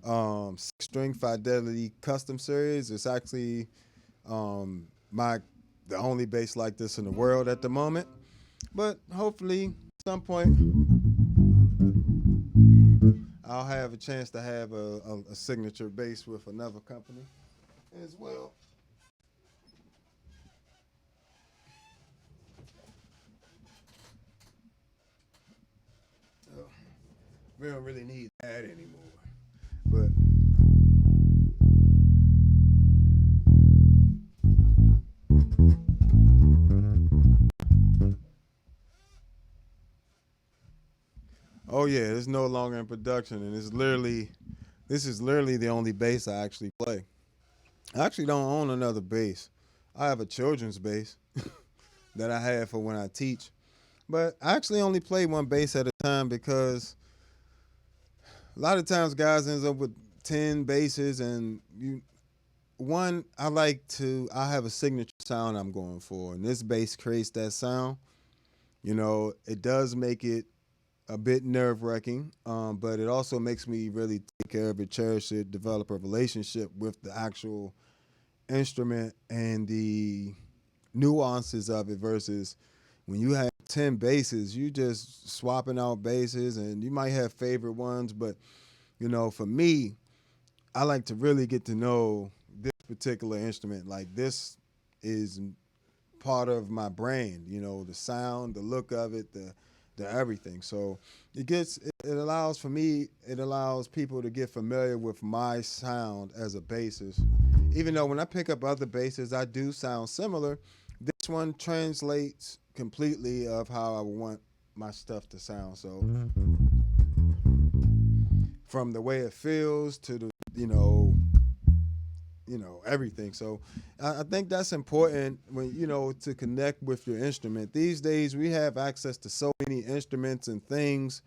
A: 6-string Fidelity custom series. It's actually my the only bass like this in the world at the moment. But hopefully, at some point, I'll have a chance to have a signature bass with another company as well. So, we don't really need that anymore. But oh yeah, it's no longer in production, and this is literally the only bass I actually play. I actually don't own another bass. I have a children's bass that I have for when I teach, but I actually only play one bass at a time because a lot of times guys ends up with 10 basses, and I have a signature sound I'm going for, and this bass creates that sound. It does make it a bit nerve wracking, but it also makes me really take care of it, cherish it, develop a relationship with the actual instrument and the nuances of it versus when you have 10 basses, you just swapping out basses and you might have favorite ones, but for me, I like to really get to know this particular instrument. Like this is part of my brand, the sound, the look of it, the everything. So it allows people to get familiar with my sound as a bassist. Even though when I pick up other basses, I do sound similar, this one translates completely of how I want my stuff to sound. So from the way it feels to the, everything. So I think that's important when to connect with your instrument. These days we have access to so many instruments and things.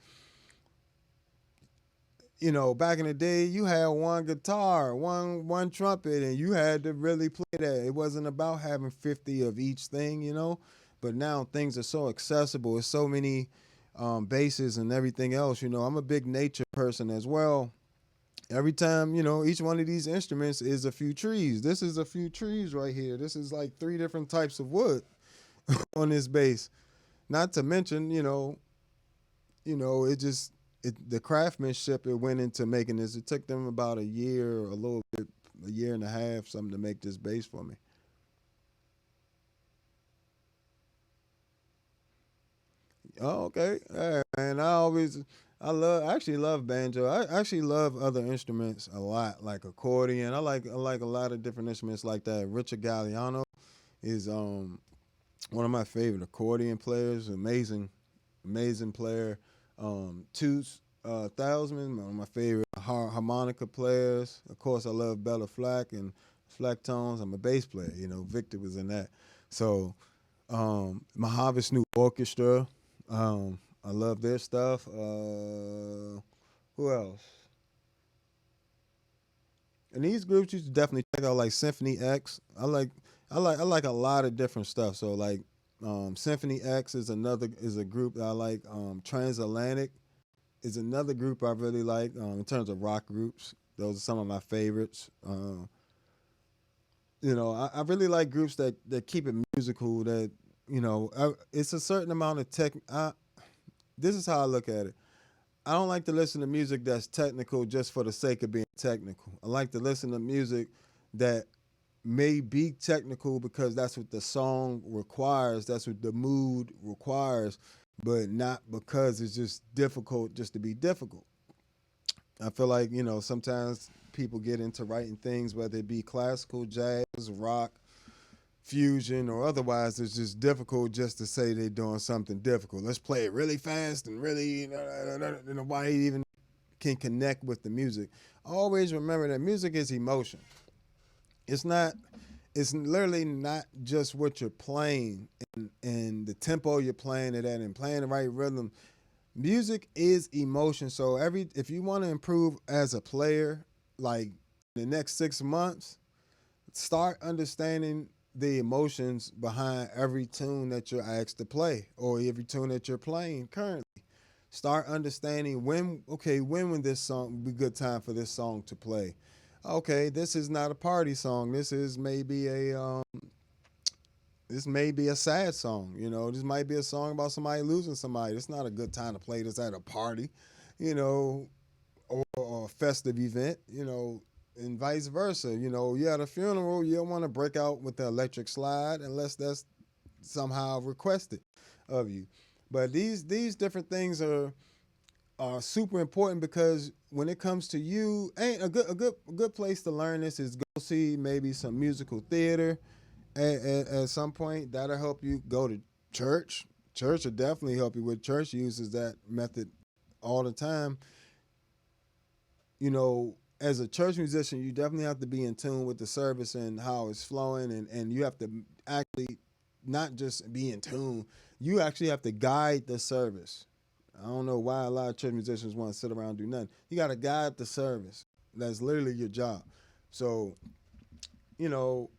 A: Back in the day you had one guitar, one trumpet, and you had to really play that. It wasn't about having 50 of each thing. But now things are so accessible. It's so many basses and everything else. I'm a big nature person as well. Every time, each one of these instruments is a few trees. This is a few trees right here. This is like 3 different types of wood on this bass. Not to mention, the craftsmanship it went into making this. It took them about a year, a year and a half, something to make this bass for me. Oh, okay. All right, man. I actually love banjo. I actually love other instruments a lot, like accordion. I like a lot of different instruments like that. Richard Galliano is one of my favorite accordion players. Amazing player. Toots Thousand, one of my favorite harmonica players. Of course, I love Bella Flack and Flecktones. I'm a bass player. Victor was in that. So Mojave's New Orchestra. I love their stuff. Who else? And these groups you should definitely check out, like Symphony X. I like a lot of different stuff. So like Symphony X is a group that I like. Transatlantic is another group I really like in terms of rock groups. Those are some of my favorites. I really like groups that keep it musical. That it's a certain amount of tech. This is how I look at it. I don't like to listen to music that's technical just for the sake of being technical. I like to listen to music that may be technical because that's what the song requires, that's what the mood requires, but not because it's just difficult just to be difficult. I feel like, sometimes people get into writing things, whether it be classical, jazz, rock, fusion, or otherwise, it's just difficult just to say they're doing something difficult. Let's play it really fast and really, why he even can connect with the music. Always remember that music is emotion. It's not. It's literally not just what you're playing and the tempo you're playing it at and playing the right rhythm. Music is emotion. So if you want to improve as a player, like the next 6 months, start understanding the emotions behind every tune that you're asked to play or every tune that you're playing currently. Start understanding when would this song be a good time for this song to play. Okay, this is not a party song. This may be a sad song. This might be a song about somebody losing somebody. It's not a good time to play this at a party, or a festive event, and vice versa. You at a funeral, you don't want to break out with the electric slide unless that's somehow requested of you. But these different things are super important because when it comes to you, ain't a good place to learn this is go see maybe some musical theater at some point. That'll help you. Go to church. Church will definitely help you. With church uses that method all the time. As a church musician, you definitely have to be in tune with the service and how it's flowing, and you have to actually not just be in tune. You actually have to guide the service. I don't know why a lot of church musicians want to sit around and do nothing. You got to guide the service. That's literally your job. So, you know,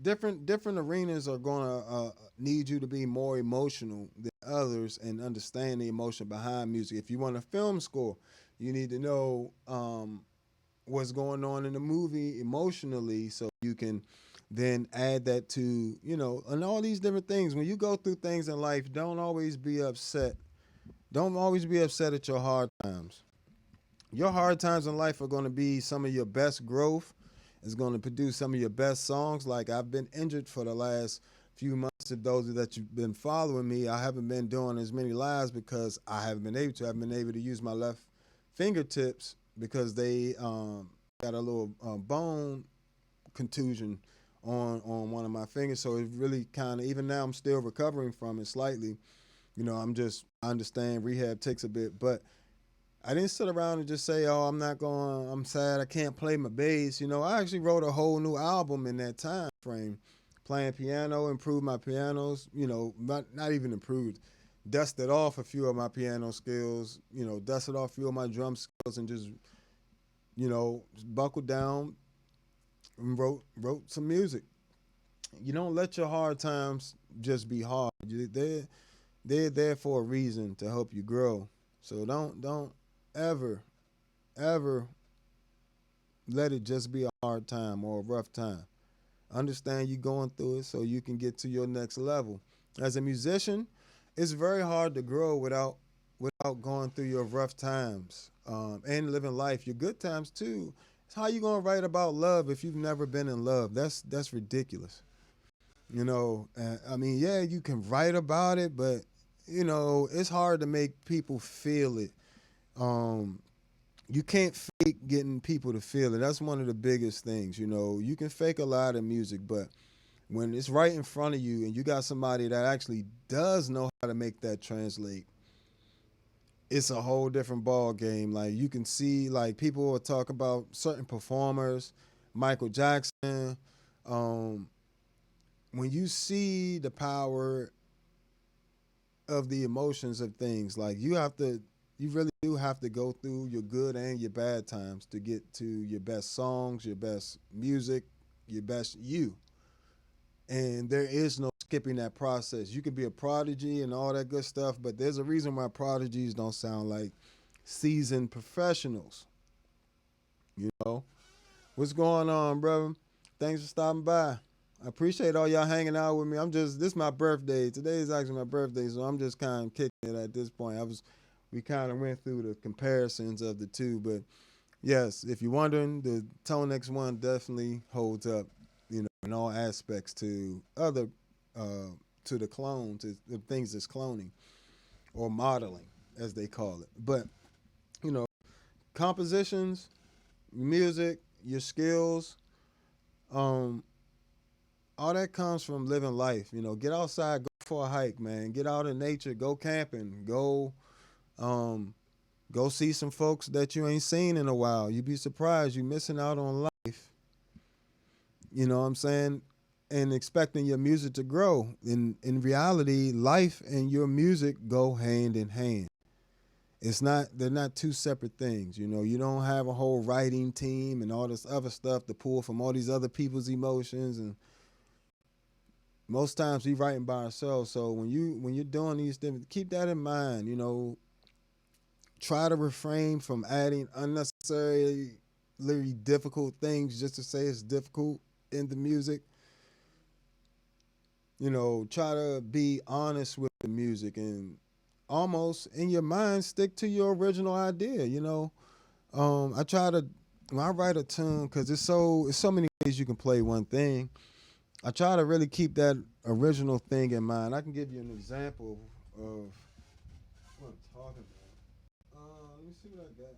A: different arenas are going to need you to be more emotional than others and understand the emotion behind music. If you want a film score, you need to know what's going on in the movie emotionally so you can then add that to, and all these different things. When you go through things in life, don't always be upset. Don't always be upset at your hard times. Your hard times in life are going to be some of your best growth. It's going to produce some of your best songs. Like, I've been injured for the last few months. To those that you've been following me, I haven't been doing as many lives because I haven't been able to. I've been able to use my left fingertips because they got a little bone contusion on one of my fingers. So it really kind of, even now I'm still recovering from it slightly. I understand rehab takes a bit, but I didn't sit around and just say, oh, I'm sad, I can't play my bass. I actually wrote a whole new album in that time frame, playing piano, improved my pianos, not even improved, dusted off a few of my piano skills, dusted off a few of my drum skills and just, buckled down and wrote some music. You don't let your hard times just be hard. They're there for a reason to help you grow. So don't ever let it just be a hard time or a rough time. Understand you're going through it so you can get to your next level. As a musician, it's very hard to grow without going through your rough times and living life. Your good times too. It's how you gonna write about love if you've never been in love? That's ridiculous. Yeah, you can write about it, but it's hard to make people feel it. You can't fake getting people to feel it. That's one of the biggest things. You can fake a lot of music, but when it's right in front of you and you got somebody that actually does know how to make that translate, it's a whole different ball game. Like, you can see, like, people will talk about certain performers, Michael Jackson. When you see the power of the emotions of things. Like you really do have to go through your good and your bad times to get to your best songs, your best music, your best you. And there is no skipping that process. You could be a prodigy and all that good stuff, but there's a reason why prodigies don't sound like seasoned professionals. You know? What's going on, brother? Thanks for stopping by. I appreciate all y'all hanging out with me. This is my birthday. Today is actually my birthday, so I'm just kind of kicking it at this point. We kind of went through the comparisons of the two, but yes, if you're wondering, the ToneX one definitely holds up, in all aspects to to the clone, to the things that's cloning or modeling, as they call it. But, compositions, music, your skills, all that comes from living life. Get outside, go for a hike, man. Get out in nature, go camping, go see some folks that you ain't seen in a while. You'd be surprised you missing out on life. You know what I'm saying? And expecting your music to grow. In reality, life and your music go hand in hand. They're not two separate things. You don't have a whole writing team and all this other stuff to pull from all these other people's emotions. And most times we writing by ourselves. So when you're doing these things, keep that in mind. Try to refrain from adding unnecessarily difficult things just to say it's difficult in the music. Try to be honest with the music and almost in your mind stick to your original idea. I try to, when I write a tune, because it's so many ways you can play one thing. I try to really keep that original thing in mind. I can give you an example of what I'm talking about. Let me see what I got.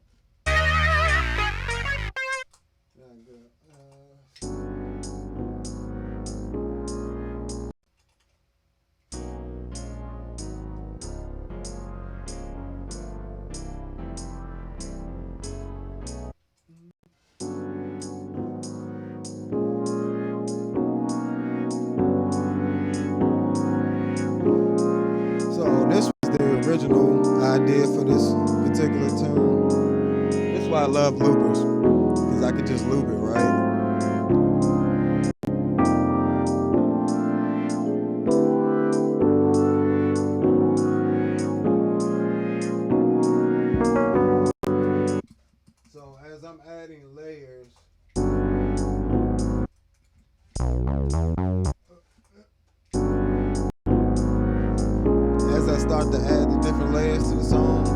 A: So this was the original idea for this particular tune. This is why I love loopers, because I could just loop it, right? So as I'm adding layers, as I start to add the different layers to the song,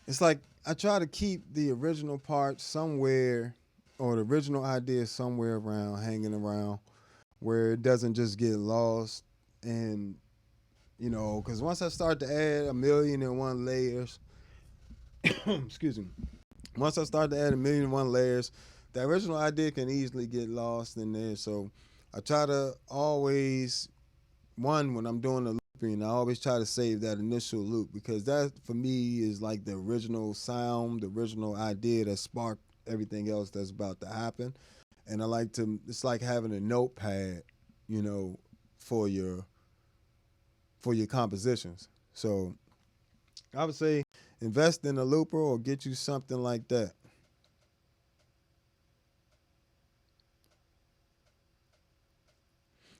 A: it's like I try to keep the original part somewhere, or the original idea somewhere around, hanging around, where it doesn't just get lost. And, because once I start to add 1,000,001 layers, excuse me, once I start to add 1,000,001 layers, the original idea can easily get lost in there. So I try to always, when I'm doing the looping, I always try to save that initial loop, because that for me is like the original sound, the original idea that sparked everything else that's about to happen. And it's like having a notepad, for your compositions. So I would say invest in a looper or get you something like that.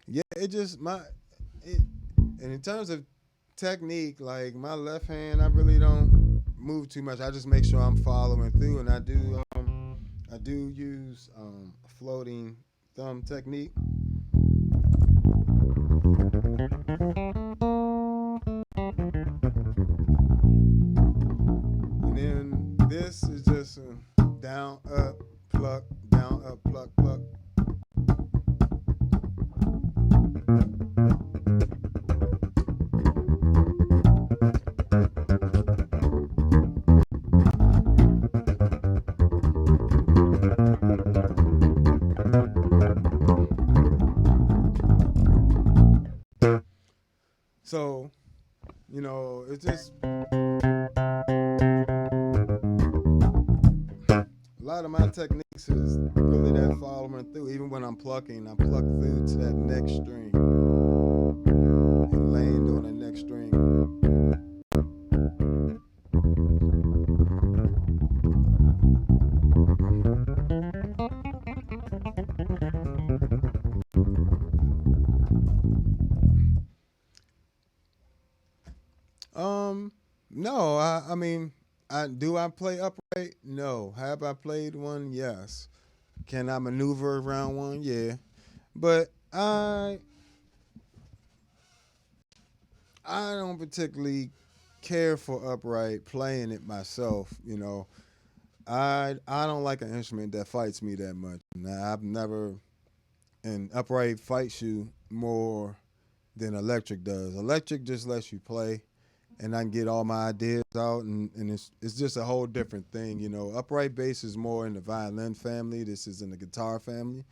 A: Yeah, and in terms of technique, like my left hand, I really don't move too much. I just make sure I'm following through, and I do use a floating thumb technique. down, up, pluck, down, up, pluck, pluck. So, it's just a lot of my techniques is really that following through. Even when I'm plucking, I pluck through to that next string and land on the next string. No, I mean, I play upright? No. Have I played one? Yes. Can I maneuver around one? Yeah. But I don't particularly care for upright playing it myself. I don't like an instrument that fights me that much. Now I've never and upright fights you more than electric does. Electric just lets you play, and I can get all my ideas out, and it's just a whole different thing. Upright bass is more in the violin family. This is in the guitar family.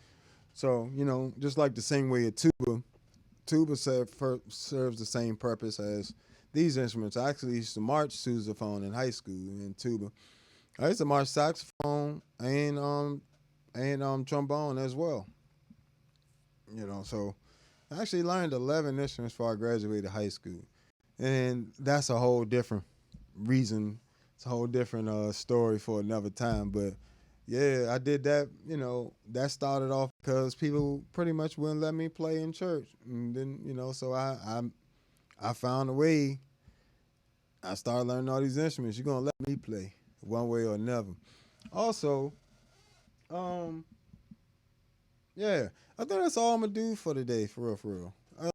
A: So just like the same way a tuba serves the same purpose as these instruments. I actually used to march sousaphone in high school in tuba. I used to march saxophone and trombone as well. So I actually learned 11 instruments before I graduated high school, and that's a whole different reason. It's a whole different story for another time. But yeah, I did that. That started off because people pretty much wouldn't let me play in church, and then so I found a way. I started learning all these instruments. You're gonna let me play one way or another. Also, yeah, I think that's all I'm gonna do for today, for real, for real.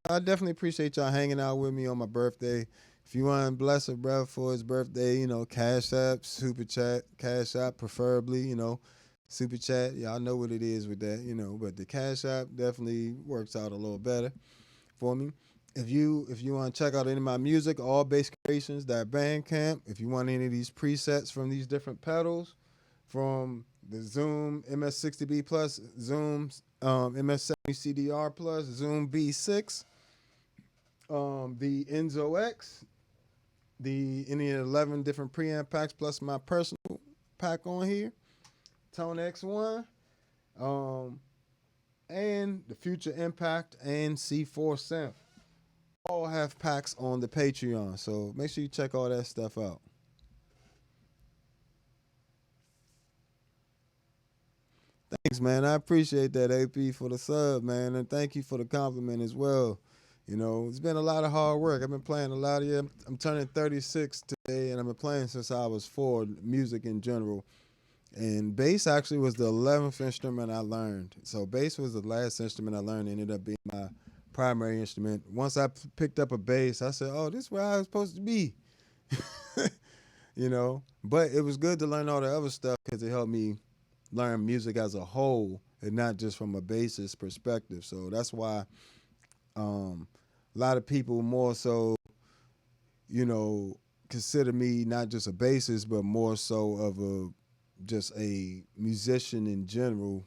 A: I definitely appreciate y'all hanging out with me on my birthday. If you want to bless a brother for his birthday, Cash App, Super Chat, Cash App preferably, Super Chat. Y'all know what it is with that, but the Cash App definitely works out a little better for me. If you want to check out any of my music, all bass creations, that Bandcamp. If you want any of these presets from these different pedals, from the Zoom MS-60B plus, Zoom MS-70CDR plus, Zoom B6, the Enzo X, any 11 different preamp packs plus my personal pack on here, ToneX 1, and the Future Impact and C4 Synth. All have packs on the Patreon, so make sure you check all that stuff out. Thanks, man. I appreciate that, AP, for the sub, man, and thank you for the compliment as well. It's been a lot of hard work. I've been playing a lot of years. I'm turning 36 today, and I've been playing since I was 4, music in general. And bass actually was the 11th instrument I learned. So bass was the last instrument I learned. It ended up being my primary instrument. Once I picked up a bass, I said, oh, this is where I was supposed to be. But it was good to learn all the other stuff because it helped me learn music as a whole and not just from a bassist perspective. So that's why a lot of people more so, consider me not just a bassist, but more so of just a musician in general.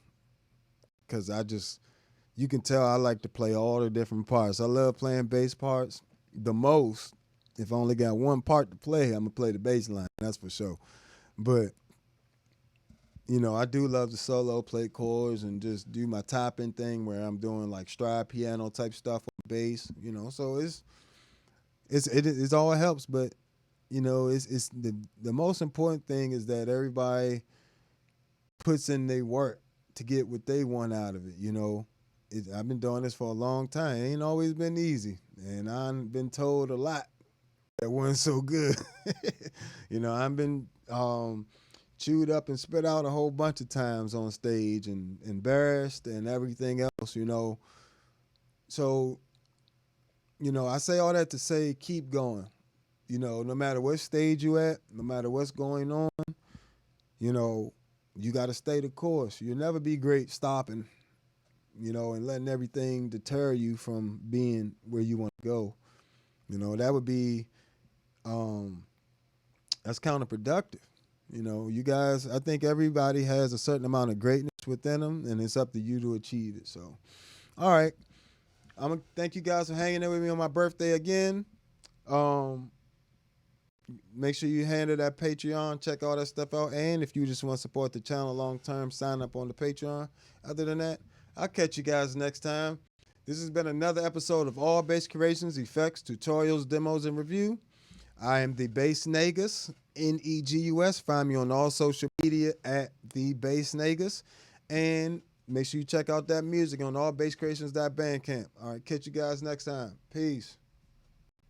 A: Because you can tell I like to play all the different parts. I love playing bass parts the most. If I only got one part to play, I'm going to play the bass line, that's for sure. But, I do love to solo, play chords, and just do my topping thing where I'm doing like stride piano type stuff on bass, So it all helps, but, it's the most important thing is that everybody puts in their work to get what they want out of it, I've been doing this for a long time. It ain't always been easy, and I've been told a lot that wasn't so good. I've been chewed up and spit out a whole bunch of times on stage and embarrassed and everything else, So, I say all that to say keep going. No matter what stage you at, no matter what's going on, You got to stay the course. You'll never be great stopping, and letting everything deter you from being where you want to go. That would be, that's counterproductive. You guys, I think everybody has a certain amount of greatness within them, and it's up to you to achieve it. So, all right. I'm going to thank you guys for hanging there with me on my birthday again. Make sure you handle that Patreon. Check all that stuff out. And if you just want to support the channel long term, sign up on the Patreon. Other than that, I'll catch you guys next time. This has been another episode of All Bass Creations, Effects, Tutorials, Demos, and Review. I am the Bass Negus, Negus. Find me on all social media at the Bass Negus. And make sure you check out that music on allbasscreations.bandcamp. All right, catch you guys next time. Peace.